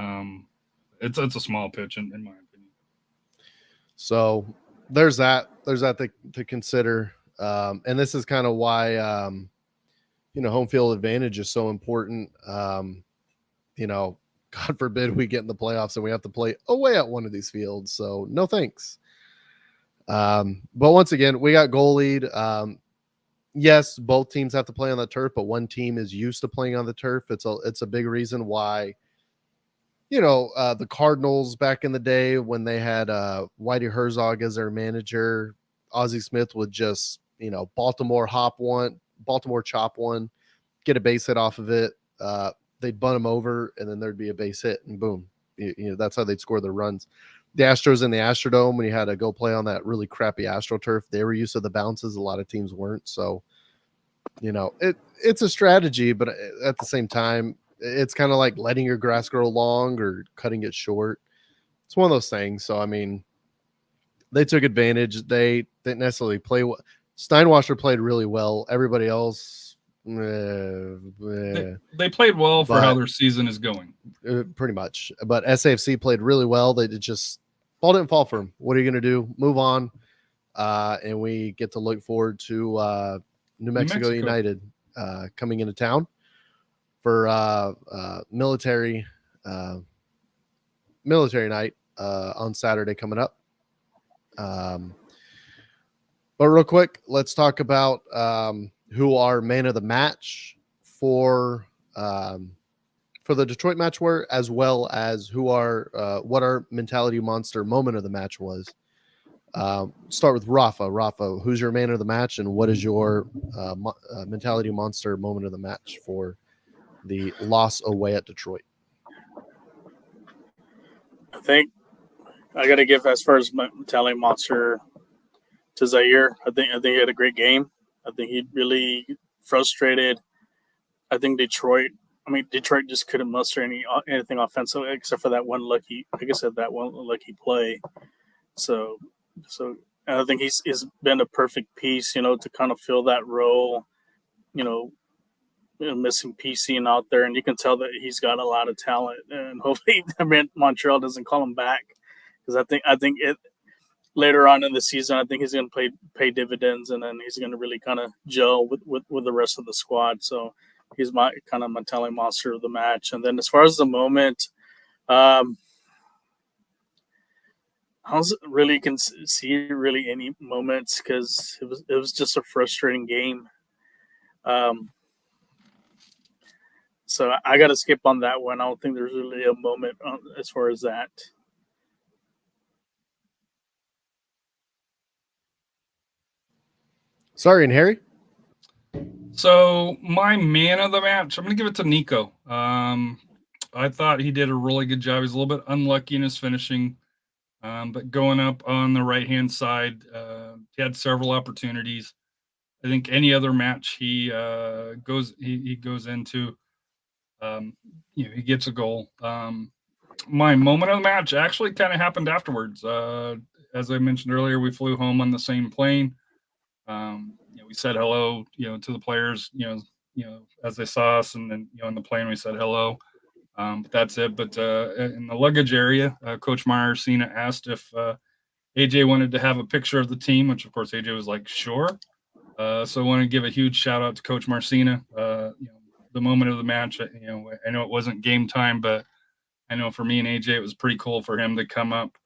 It's a small pitch in my opinion.
So there's that to consider. And this is kind of why, home field advantage is so important. God forbid we get in the playoffs and we have to play away at one of these fields. So no thanks. But once again, we got goalied. Yes, both teams have to play on the turf, but one team is used to playing on the turf. It's a big reason why, the Cardinals back in the day when they had Whitey Herzog as their manager, Ozzie Smith would just, Baltimore chop one, get a base hit off of it. They'd bunt them over, and then there'd be a base hit, and boom. That's how they'd score their runs. The Astros in the Astrodome, when you had to go play on that really crappy AstroTurf, they were used to the bounces. A lot of teams weren't. So, it's a strategy, but at the same time, it's kind of like letting your grass grow long or cutting it short. It's one of those things. So, I mean, they took advantage. They didn't necessarily play well. Steinwasser played really well. Everybody else,
they played well for how their season is going.
Pretty much. But SAFC played really well. They just ball didn't fall for them. What are you going to do? Move on. And we get to look forward to New Mexico United coming into town for military night on Saturday coming up. But But real quick, let's talk about who our man of the match for the Detroit match were, as well as who what our mentality monster moment of the match was. Start with Rafa. Rafa, who's your man of the match, and what is your mentality monster moment of the match for the loss away at Detroit?
I think I got to give as far as mentality monster to Zaire. I think he had a great game. I think he really frustrated. I think Detroit just couldn't muster anything offensive except for that one lucky, like I said, that one lucky play. So and I think he's been a perfect piece, to kind of fill that role, missing PC out there, and you can tell that he's got a lot of talent. And hopefully, Montreal doesn't call him back, because I think it later on in the season, I think he's going to pay dividends, and then he's going to really kind of gel with the rest of the squad. So he's my kind of mentality monster of the match. And then as far as the moment, I don't really can see really any moments, because it was just a frustrating game. So I got to skip on that one. I don't think there's really a moment as far as that.
Sorry, and Harry?
So my man of the match, I'm going to give it to Nico. I thought he did a really good job. He's a little bit unlucky in his finishing, but going up on the right-hand side, he had several opportunities. I think any other match he goes into, he gets a goal. My moment of the match actually kind of happened afterwards. As I mentioned earlier, we flew home on the same plane. We said hello, to the players, as they saw us, and then, on the plane we said hello. But that's it. But in the luggage area, Coach Marcina asked if AJ wanted to have a picture of the team, which of course AJ was like, sure. So I want to give a huge shout out to Coach Marcina. The moment of the match, I know it wasn't game time, but I know for me and AJ, it was pretty cool for him to come up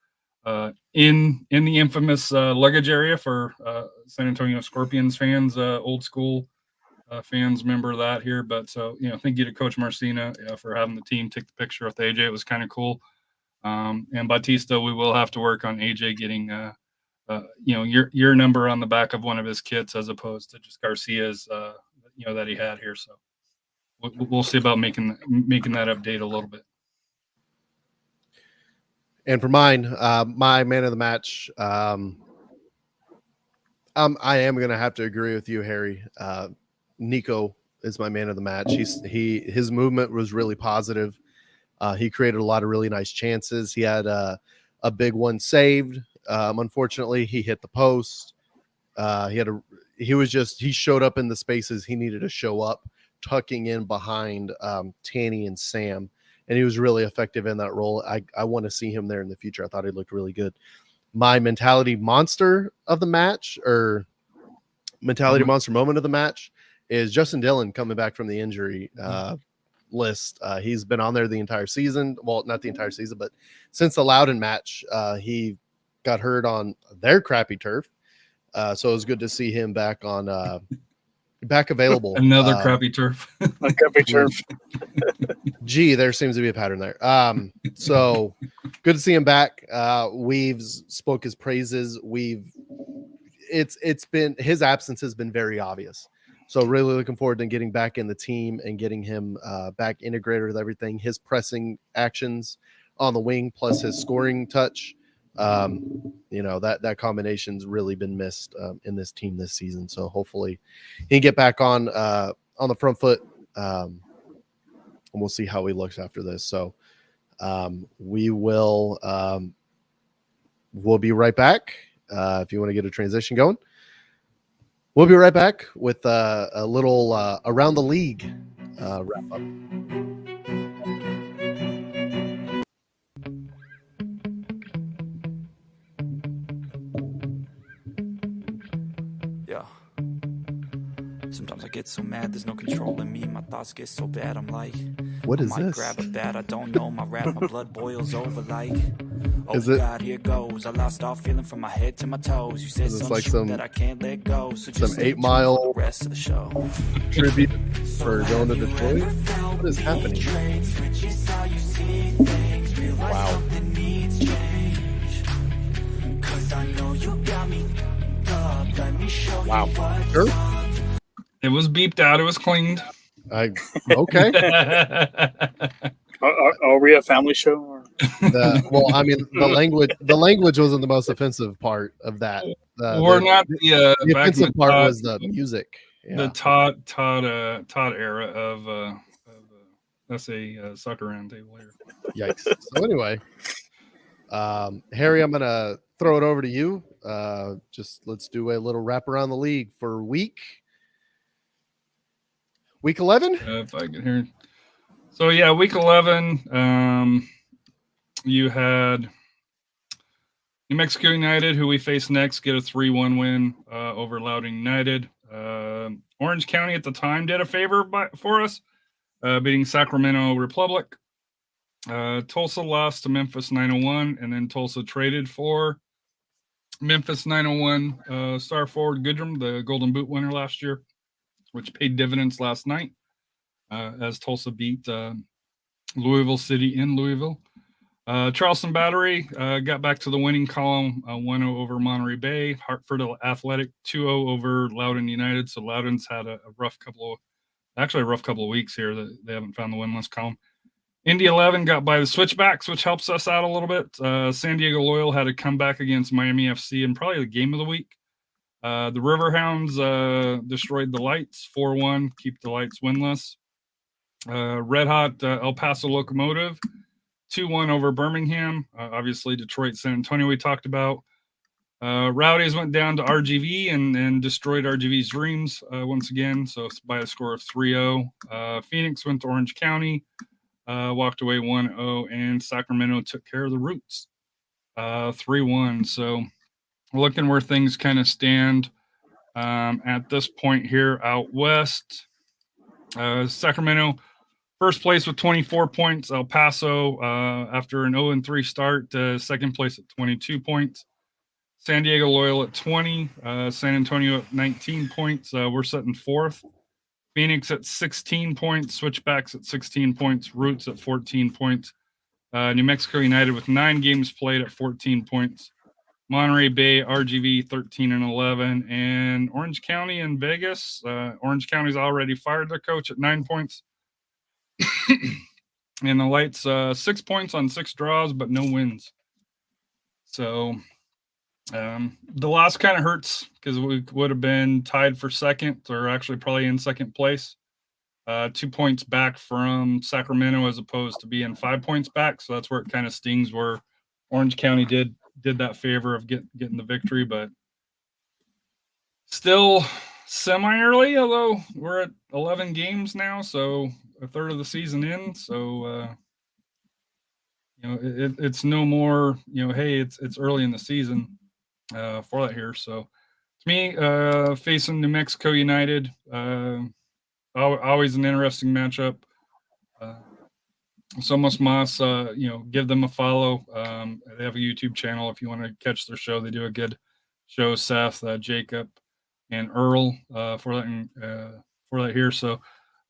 in the infamous luggage area for San Antonio Scorpions fans, old school fans remember that here. But so, thank you to Coach Marcina for having the team take the picture with AJ. It was kind of cool. And Batista, we will have to work on AJ getting your number on the back of one of his kits, as opposed to just Garcia's that he had here. So we'll see about making that update a little bit.
And for mine, my man of the match, I am going to have to agree with you, Harry. Nico is my man of the match. His movement was really positive. He created a lot of really nice chances. He had a big one saved. Unfortunately, he hit the post. He showed up in the spaces he needed to show up, tucking in behind Tanny and Sam. And he was really effective in that role. I want to see him there in the future. I thought he looked really good. My mentality monster of the match, or mentality monster moment of the match, is Justin Dillon coming back from the injury list. He's been on there the entire season. Well, not the entire season, but since the Loudon match, he got hurt on their crappy turf. So it was good to see him back available.
Another crappy turf.
A crappy turf.
Gee, there seems to be a pattern there. So good to see him back. We've spoke his praises. It's been, his absence has been very obvious. So really looking forward to getting back in the team and getting him back integrated with everything. His pressing actions on the wing plus his scoring touch. That combination's really been missed in this team this season. So hopefully he can get back on the front foot. And we'll see how he looks after this. So we'll be right back. If you want to get a transition going, we'll be right back with a little around the league wrap up.
Sometimes I get so mad, there's no control in me. My thoughts get so bad, I'm like,
What
I
is
might
this?
grab a bat, I don't know my rap, my blood boils over like, oh
Is it-
God, here goes. I lost all feeling from my head to my toes. You said
Is this
something
like
true
some-
that I can't let go. So
some
just stay
8
tuned for
Mile
the rest of the show.
tribute for going to Detroit? What is happening? Wow. Wow. Sure.
It was beeped out. It was cleaned.
Okay.
Are we a family show? Or?
Well, I mean, the language wasn't the most offensive part of that.
We're not
The
back in
offensive
the
part
Todd,
was the music.
the
Yeah.
Todd era of that's a soccer round table here.
Yikes. So anyway, Harry, I'm gonna throw it over to you. Just let's do a little wrap around the league for week 11.
If I can hear. So yeah, week 11. You had New Mexico United, who we face next, get a 3-1 win over Loudoun United. Orange County at the time did a favor for us, beating Sacramento Republic. Tulsa lost to Memphis 901, and then Tulsa traded for Memphis 901 star forward Goodrum, the Golden Boot winner last year, which paid dividends last night as Tulsa beat Louisville City in Louisville. Charleston Battery got back to the winning column, 1-0 over Monterey Bay. Hartford Athletic 2-0 over Loudoun United. So Loudoun's had a rough couple of weeks here that they haven't found the winless column. Indy 11 got by the Switchbacks, which helps us out a little bit. San Diego Loyal had a comeback against Miami FC and probably the game of the week. The Riverhounds destroyed the Lights 4-1, keep the Lights winless. Red Hot El Paso Locomotive 2-1 over Birmingham. Obviously, Detroit, San Antonio we talked about. Rowdies went down to RGV and destroyed RGV's dreams once again, so by a score of 3-0. Phoenix went to Orange County, walked away 1-0, and Sacramento took care of the Roots 3-1. So looking where things kind of stand at this point here out west. Sacramento first place with 24 points. El Paso, after an 0-3 start, second place at 22 points. San Diego Loyal at 20. San Antonio at 19 points. We're sitting fourth. Phoenix at 16 points. Switchbacks at 16 points. Roots at 14 points. New Mexico United with 9 games played at 14 points. Monterey Bay, RGV 13 and 11. And Orange County and Vegas. Orange County's already fired their coach at 9 points. And the Lights 6 points on 6 draws, but no wins. So the loss kind of hurts because we would have been tied for second, or actually probably in second place. 2 points back from Sacramento as opposed to being 5 points back. So that's where it kind of stings, where Orange County did that favor of getting the victory, but still semi-early, although we're at 11 games now, so a third of the season in. So, it's no more, hey, it's early in the season for that here. So to me, facing New Mexico United, always an interesting matchup. Somos Mas, give them a follow. They have a YouTube channel if you want to catch their show. They do a good show. Seth, Jacob, and Earl for that here. So,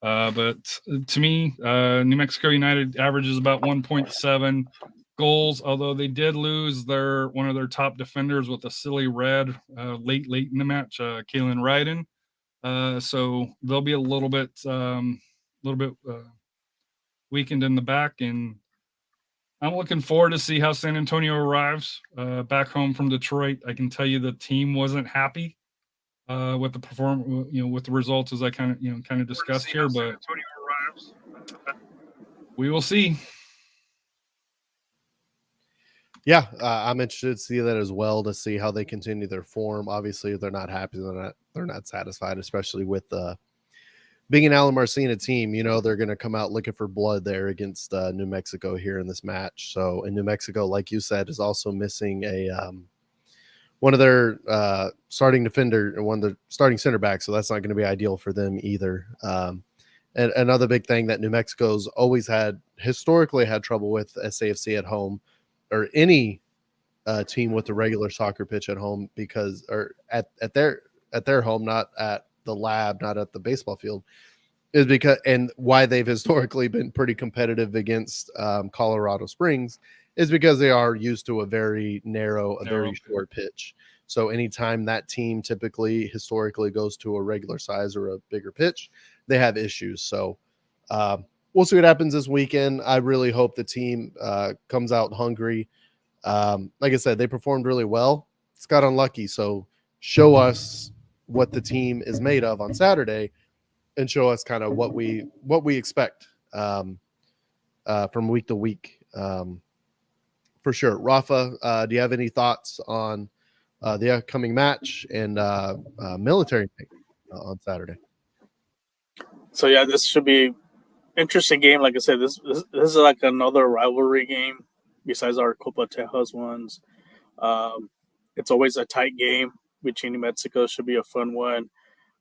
but to me, New Mexico United averages about 1.7 goals. Although they did lose one of their top defenders with a silly red late in the match, Kalen Ryden. So they'll be a little bit weakened in the back, and I'm looking forward to see how San Antonio arrives back home from Detroit. I can tell you the team wasn't happy with the with the results, as I kind of discussed here, but we will see.
Yeah, I'm interested to see that as well, to see how they continue their form. Obviously, if they're not happy, they're not satisfied, especially with being an Alan Marcina team. They're going to come out looking for blood there against New Mexico here in this match. So, and New Mexico, like you said, is also missing a one of their starting defender and one of the starting center backs, so that's not going to be ideal for them either. And another big thing that New Mexico's always historically had trouble with SAFC at home, or any team with a regular soccer pitch at home, because or at their home, not at the lab, not at the baseball field, is because, and why they've historically been pretty competitive against Colorado Springs is because they are used to a very narrow, very short pitch. So anytime that team typically historically goes to a regular size or a bigger pitch, they have issues. So we'll see what happens this weekend. I really hope the team comes out hungry. Like I said, they performed really well. It's got unlucky. So show us what the team is made of on Saturday, and show us kind of what we expect from week to week. For sure. Rafa, do you have any thoughts on the upcoming match and military on Saturday?
So yeah, this should be interesting game. Like I said, this is like another rivalry game besides our Copa Tejas ones. It's always a tight game between New Mexico. Should be a fun one.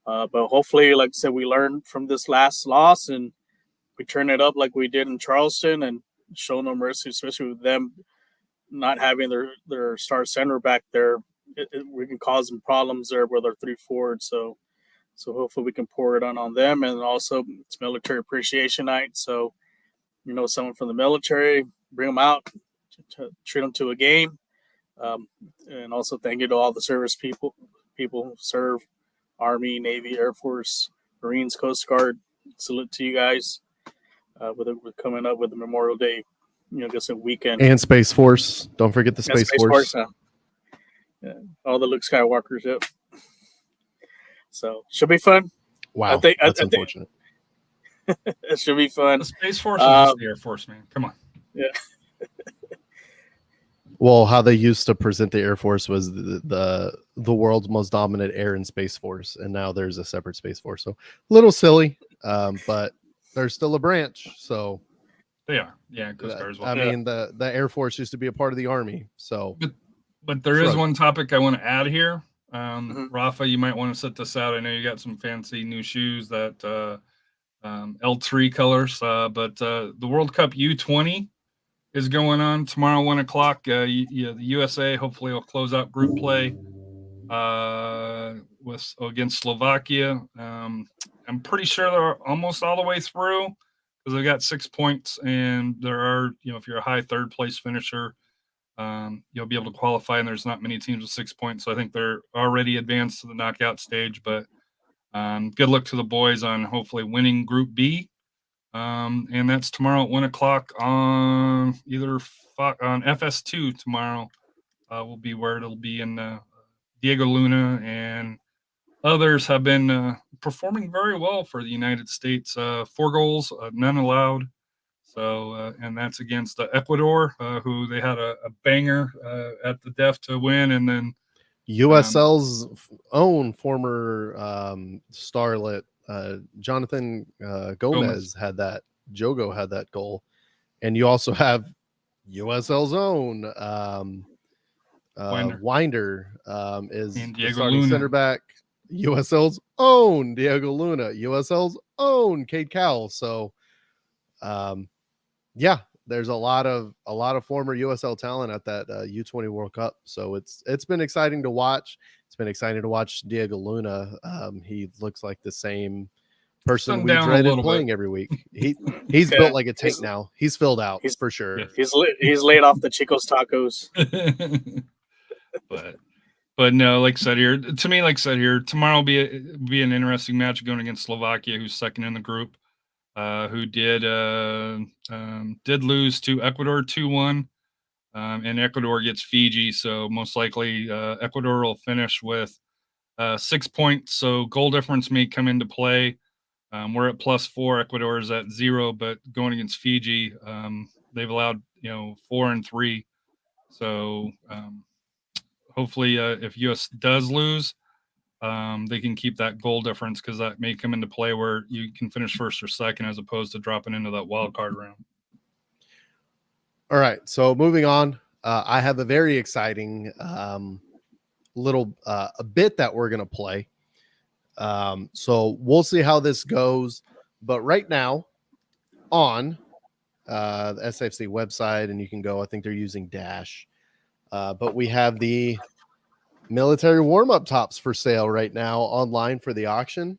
But hopefully, like I said, we learn from this last loss and we turn it up like we did in Charleston and show no mercy, especially with them not having their star center back there. We can cause them problems there with our 3 forwards. So hopefully we can pour it on them. And also it's Military Appreciation Night. So, someone from the military, bring them out, to treat them to a game. And also thank you to all the service people who serve, Army, Navy, Air Force, Marines, Coast Guard. Salute to you guys with coming up with the Memorial Day, just a weekend.
And Space Force. Don't forget the Space Force.
Yeah, all the Luke Skywalkers, yep. So should be fun.
Wow, that's unfortunate.
It should be fun.
The Space Force is just the Air Force, man. Come on.
Yeah.
Well, how they used to present the Air Force was the world's most dominant air and space force, and now there's a separate space force. So a little silly, but there's still a branch. So
they are, yeah. Coast Guard as well.
I mean, the Air Force used to be a part of the Army. So,
but there is one topic I want to add here. Rafa, you might want to set this out. I know you got some fancy new shoes that L3 colors, but the World Cup U20 is going on tomorrow, 1:00. The USA hopefully will close out group play against Slovakia. I'm pretty sure they're almost all the way through because they've got 6 points, and there are, if you're a high third place finisher, you'll be able to qualify, and there's not many teams with 6 points. So I think they're already advanced to the knockout stage, but good luck to the boys on hopefully winning Group B. And that's tomorrow at 1:00 on on FS2 tomorrow. Will be where it'll be in Diego Luna and others have been performing very well for the United States. 4 goals, none allowed. So, and that's against Ecuador, who they had a banger at the death to win. And then
USL's own former starlet, Jonathan Gomez had that. Jogo had that goal. And you also have USL's own Winder is the starting
Luna.
center back. USL's own Diego Luna, USL's own Cade Cowell. So yeah, there's a lot of former USL talent at that U20 World Cup. So it's been exciting to watch. It's been exciting to watch Diego Luna. He looks like the same person we dreaded playing every week. He's built like a tank now. He's filled out for sure.
Yeah. He's laid off the Chico's tacos.
But no, like I said here, tomorrow will be an interesting match going against Slovakia, who's second in the group, who did lose to Ecuador 2-1, and Ecuador gets Fiji, so most likely Ecuador will finish with 6 points. So goal difference may come into play. We're at +4. Ecuador is at 0, but going against Fiji, they've allowed 4 and 3. So hopefully, if US does lose, they can keep that goal difference, because that may come into play where you can finish first or second as opposed to dropping into that wild card round.
All right, so moving on, I have a very exciting little a bit that we're gonna play. So we'll see how this goes. But right now on the SAFC website, and you can go. I think they're using Dash, but we have the military warm-up tops for sale right now online for the auction.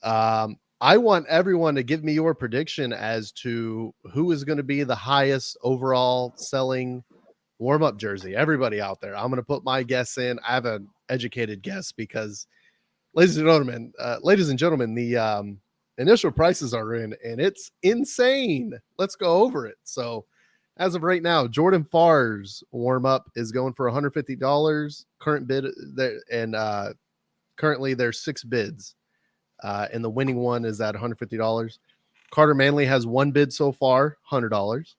I want everyone to give me your prediction as to who is going to be the highest overall selling warm-up jersey. Everybody out there, I'm going to put my guess in. I have an educated guess because, ladies and gentlemen, the initial prices are in, and it's insane. Let's go over it. So, as of right now, Jordan Farr's warm-up is going for $150. Current bid there, and currently there's 6 bids. And the winning one is at $150. Carter Manley has 1 bid so far, $100.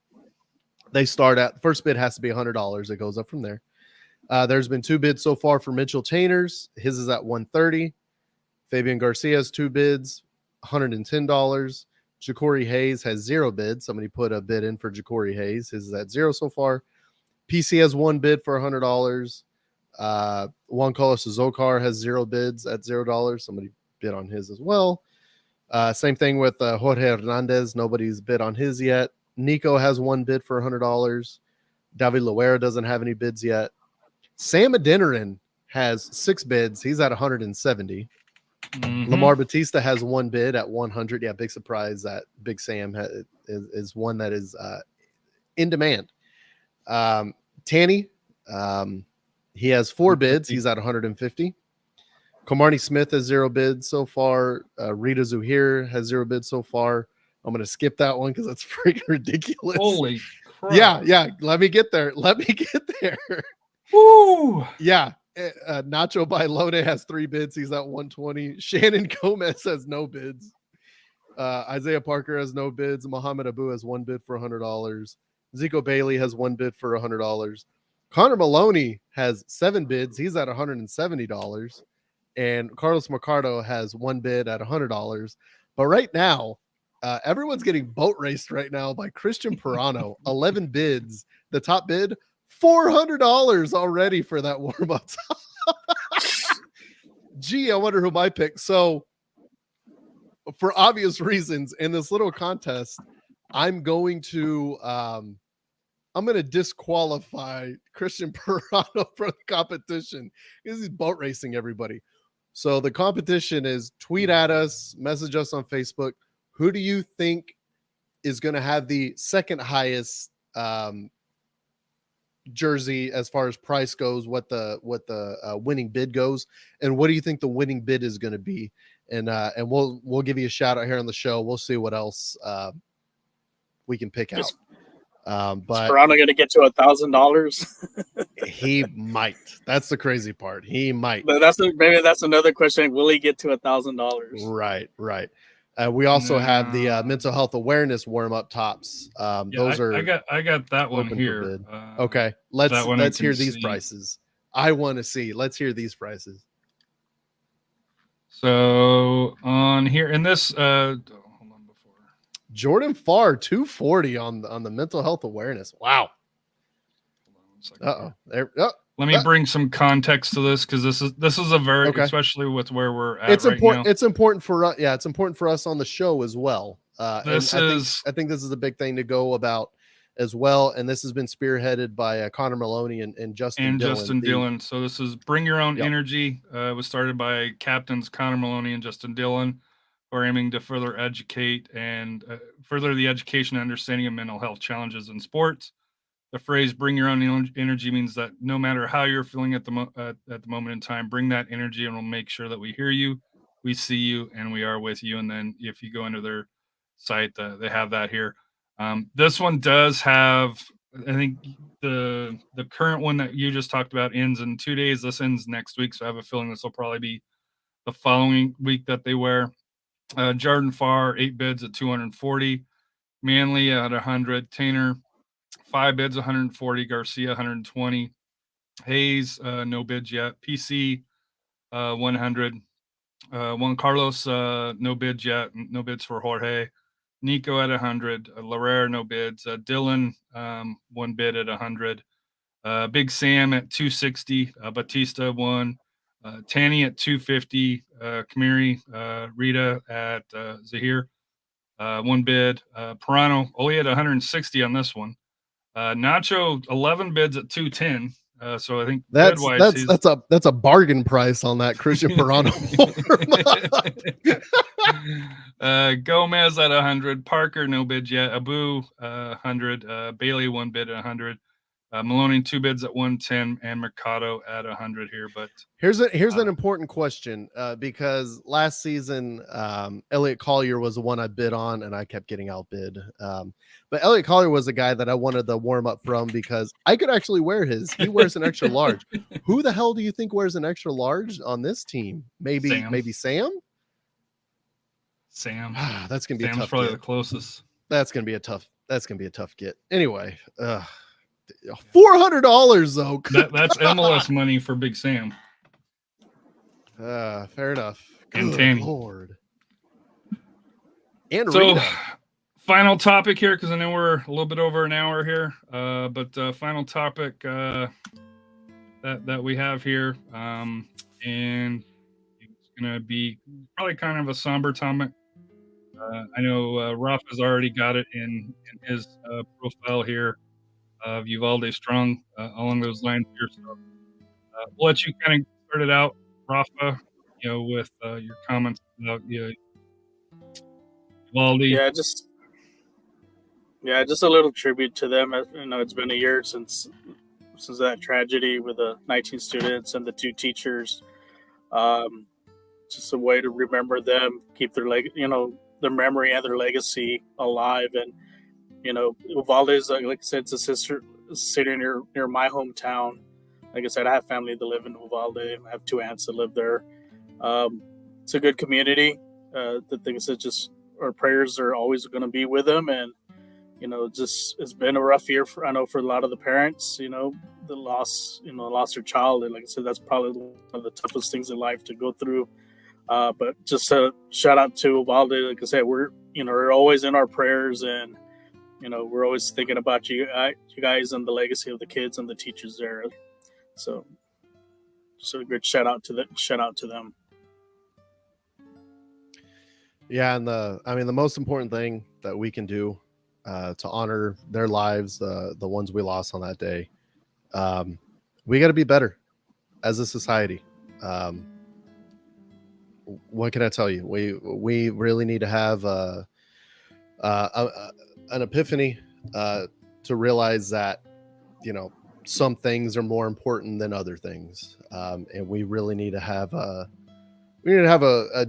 They start at first bid has to be $100. It goes up from there. There's been 2 bids so far for Mitchell Tainers. His is at $130. Fabian Garcia has 2 bids, $110. Ja'Cory Hayes has 0 bids. Somebody put a bid in for Ja'Cory Hayes. His is at 0 so far. PC has 1 bid for $100. Juan Carlos Zokar has 0 bids at $0. Somebody bid on his as well. Same thing with Jorge Hernandez. Nobody's bid on his yet. Nico has 1 bid for $100. David Loera doesn't have any bids yet. Sam Adeniran has 6 bids. He's at 170. Lamar Batista has 1 bid at 100. Yeah, big surprise that Big Sam is one that is in demand. Tanny, he has 4 bids. He's at 150. Komarni Smith has 0 bids so far. Rita Zuhir has 0 bids so far. I'm going to skip that one because that's freaking ridiculous.
Holy crap.
Yeah. Let me get there.
Woo!
Yeah. Nacho Bailone has 3 bids. He's at 120. Shannon Gomez has no bids. Isaiah Parker has no bids. Muhammad Abu has 1 bid for $100. Zico Bailey has 1 bid for $100. Connor Maloney has 7 bids. He's at $170. And Carlos Mercado has 1 bid at $100. But right now, everyone's getting boat raced right now by Christian Pirano. 11 bids. The top bid, $400 already for that warm-up. Gee, I wonder who my pick. So, for obvious reasons, in this little contest, I'm going to disqualify Christian Pirano from the competition because he's boat racing everybody. So the competition is tweet at us, message us on Facebook. Who do you think is going to have the second highest jersey as far as price goes? What the winning bid goes, and what do you think the winning bid is going to be? And we'll give you a shout out here on the show. We'll see what else we can pick out. But
is Pirano going to get to $1,000?
He might. That's the crazy part. He might.
But maybe that's another question. Will he get to $1,000?
Right. We also have the mental health awareness warm-up tops. Those are
I got that one here.
Okay, let's hear these
see.
prices. I want to see. Let's hear these prices.
So on here in this, hold on before
Jordan Farr 240 on the mental health awareness. Wow.
Let me bring some context to this because this is a very especially with where we're at.
It's
right
important.
Now.
It's important for us. Yeah, it's important for us on the show as well. I think this is a big thing to go about as well. And this has been spearheaded by Connor Maloney and Justin Dillon.
So this is Bring Your Own Energy. It was started by captains Connor Maloney and Justin Dillon. We're aiming to further educate and further the education and understanding of mental health challenges in sports. The phrase "bring your own energy" means that no matter how you're feeling at the moment in time, bring that energy, and we'll make sure that we hear you, we see you, and we are with you. And then if you go into their site, they have that here. This one does have, I think the current one that you just talked about ends in 2 days. This ends next week, so I have a feeling this will probably be the following week that they wear. Jordan Farr 8 bids at 240, Manley at 100, Tainer 5 bids, 140. Garcia, 120. Hayes, no bids yet. PC, 100. Juan Carlos, no bids yet. No bids for Jorge. Nico at 100. Larrera, no bids. Dylan, 1 bid at 100. Big Sam at 260, Batista 1, Tanny at 250, Kamiri, Rita at Zahir, 1 bid. Pirano only had 160 on this one. Nacho 11 bids at 210. So I think bid wise,
that's a bargain price on that Christian Pirano.
Gomez at 100, Parker no bid yet, Abu 100, Bailey 1 bid at 100, Maloney 2 bids at 110, and Mercado at 100 here. But
here's an important question, because last season Elliot Collier was the one I bid on, and I kept getting outbid. But Elliot Collier was a guy that I wanted the warm up from because I could actually wear his. He wears an extra large. Who the hell do you think wears an extra large on this team? Maybe Sam.
Sam.
That's gonna be
Sam's
a tough.
Probably
get.
the closest.
That's gonna be a tough get. Anyway, $400 though.
That's MLS money for Big Sam.
Fair enough.
And
Good
Tanny.
Lord. And
So,
Rita.
final topic here, because I know we're a little bit over an hour here. But final topic that we have here, and it's gonna be probably kind of a somber topic. I know Rafa's already got it in his profile here of Uvalde Strong along those lines here. So we'll let you kind of start it out, Rafa, with your comments about Uvalde.
Yeah, just a little tribute to them. It's been a year since that tragedy with the 19 students and the 2 teachers. Just a way to remember them, keep their their memory and their legacy alive. And Uvalde is, like I said, it's a city near my hometown. Like I said, I have family that live in Uvalde. I have 2 aunts that live there. It's a good community. The thing is, just our prayers are always going to be with them. And just it's been a rough year for a lot of the parents. The lost their child, and like I said, that's probably one of the toughest things in life to go through. But just a shout out to Uvalde. Like I said, we're always in our prayers, and we're always thinking about you guys and the legacy of the kids and the teachers there. So just a good shout out to them.
Yeah, and the most important thing that we can do to honor their lives, the ones we lost on that day, we got to be better as a society. What can I tell you? We really need to have an epiphany to realize that some things are more important than other things, and we really need to have a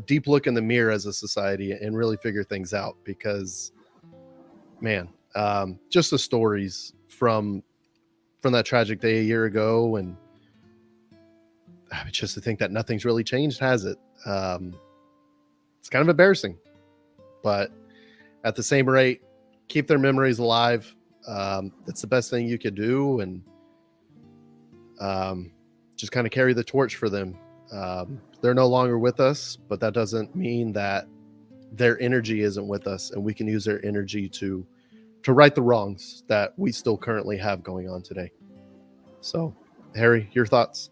deep look in the mirror as a society and really figure things out. Because, man, just the stories from that tragic day a year ago, and just to think that nothing's really changed, has it? It's kind of embarrassing, but at the same rate, keep their memories alive. That's the best thing you could do, and just kind of carry the torch for them. They're no longer with us, but that doesn't mean that their energy isn't with us, and we can use their energy to right the wrongs that we still currently have going on today. So, Harry, your thoughts?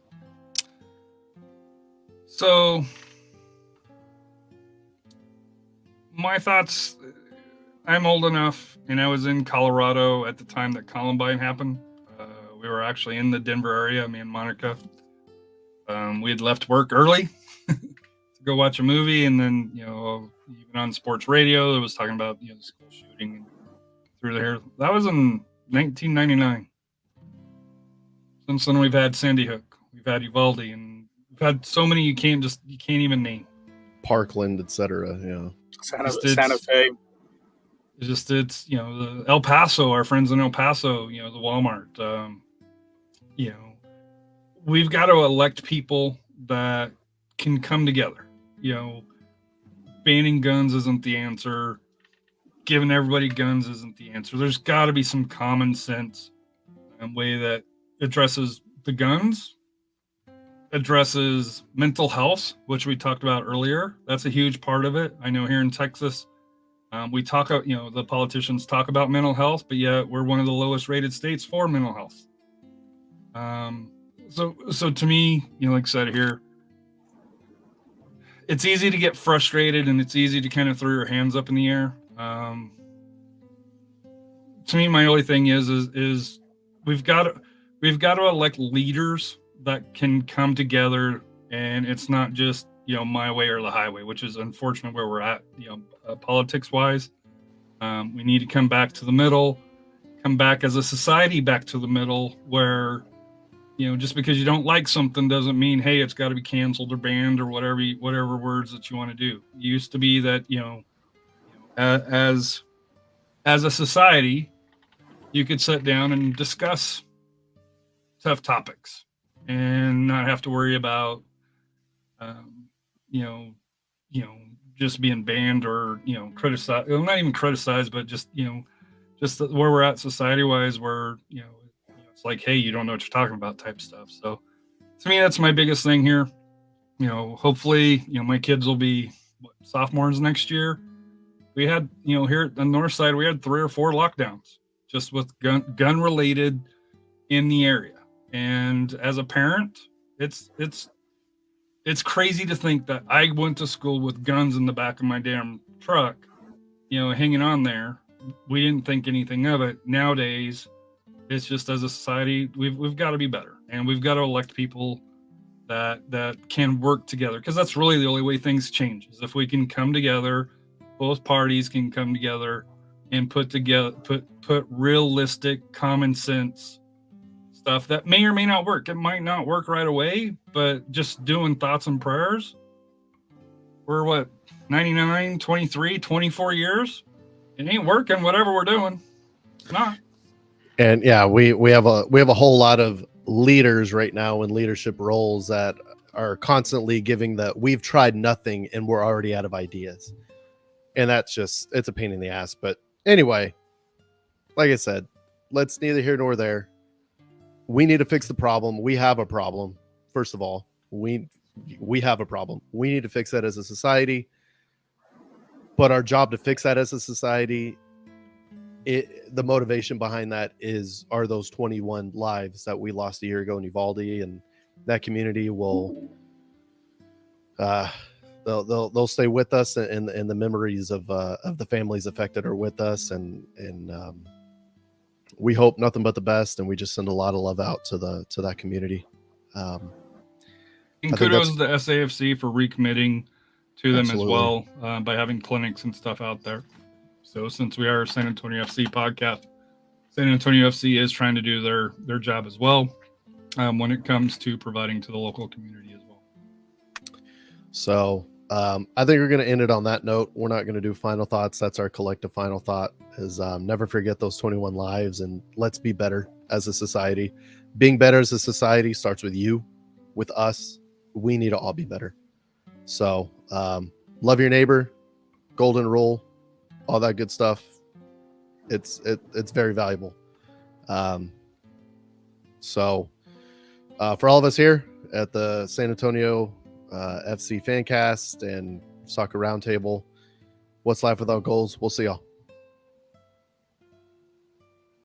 So, my thoughts, I'm old enough, and I was in Colorado at the time that Columbine happened. We were actually in the Denver area, me and Monica. We had left work early to go watch a movie, and then, even on sports radio, it was talking about, the school shooting through there. That was in 1999. Since then, we've had Sandy Hook, we've had Uvalde, and we've had so many you can't even name.
Parkland, etc. Yeah.
Santa Fe.
It's the El Paso, our friends in El Paso, the Walmart. We've got to elect people that can come together. Banning guns isn't the answer. Giving everybody guns isn't the answer. There's got to be some common sense way that addresses the guns, addresses mental health, which we talked about earlier. That's a huge part of it. I know here in Texas, we talk, the politicians talk about mental health, but yet we're one of the lowest rated states for mental health. So to me, like I said here, it's easy to get frustrated and it's easy to kind of throw your hands up in the air. To me, my only thing is we've got to elect leaders that can come together, and it's not just my way or the highway, which is unfortunate where we're at, politics wise. We need to come back to the middle, come back as a society back to the middle, where just because you don't like something doesn't mean, hey, it's got to be canceled or banned or whatever words that you want to do. It used to be that as a society, you could sit down and discuss tough topics and not have to worry about just being banned or criticized. Well, not even criticized, but just where we're at society wise, where it's like, hey, you don't know what you're talking about type stuff. So to me, that's my biggest thing here. Hopefully, my kids will be sophomores next year. We had, here at the north side, we had 3 or 4 lockdowns just with gun related in the area. And as a parent, it's crazy to think that I went to school with guns in the back of my damn truck, hanging on there. We didn't think anything of it. Nowadays, it's just, as a society, we've got to be better, and we've got to elect people that can work together, because that's really the only way things change, is if we can come together, both parties can come together and put realistic, common sense stuff that may or may not work. It might not work right away, but just doing thoughts and prayers. We're what, 99, 23, 24 years? It ain't working, whatever we're doing. It's not.
And yeah, we have a whole lot of leaders right now in leadership roles that are constantly giving we've tried nothing and we're already out of ideas. And that's just, it's a pain in the ass. But anyway, like I said, let's neither here nor there. We need to fix the problem. We have a problem. First of all, we have a problem. We need to fix that as a society. But our job to fix that as a society, the motivation behind that are those 21 lives that we lost a year ago in Uvalde, and that community will they'll stay with us, and the memories of the families affected are with us, and we hope nothing but the best, and we just send a lot of love out to that community.
And kudos to SAFC for recommitting to them
Absolutely.
as well, by having clinics and stuff out there. So since we are a San Antonio FC podcast, San Antonio FC is trying to do their job as well, when it comes to providing to the local community as well.
So I think we're going to end it on that note. We're not going to do final thoughts. That's our collective final thought, is never forget those 21 lives, and let's be better as a society. Being better as a society starts with you, with us. We need to all be better. So love your neighbor, golden rule, all that good stuff. It's very valuable. So for all of us here at the San Antonio FC Fancast and Soccer Roundtable, what's life without goals? We'll see y'all.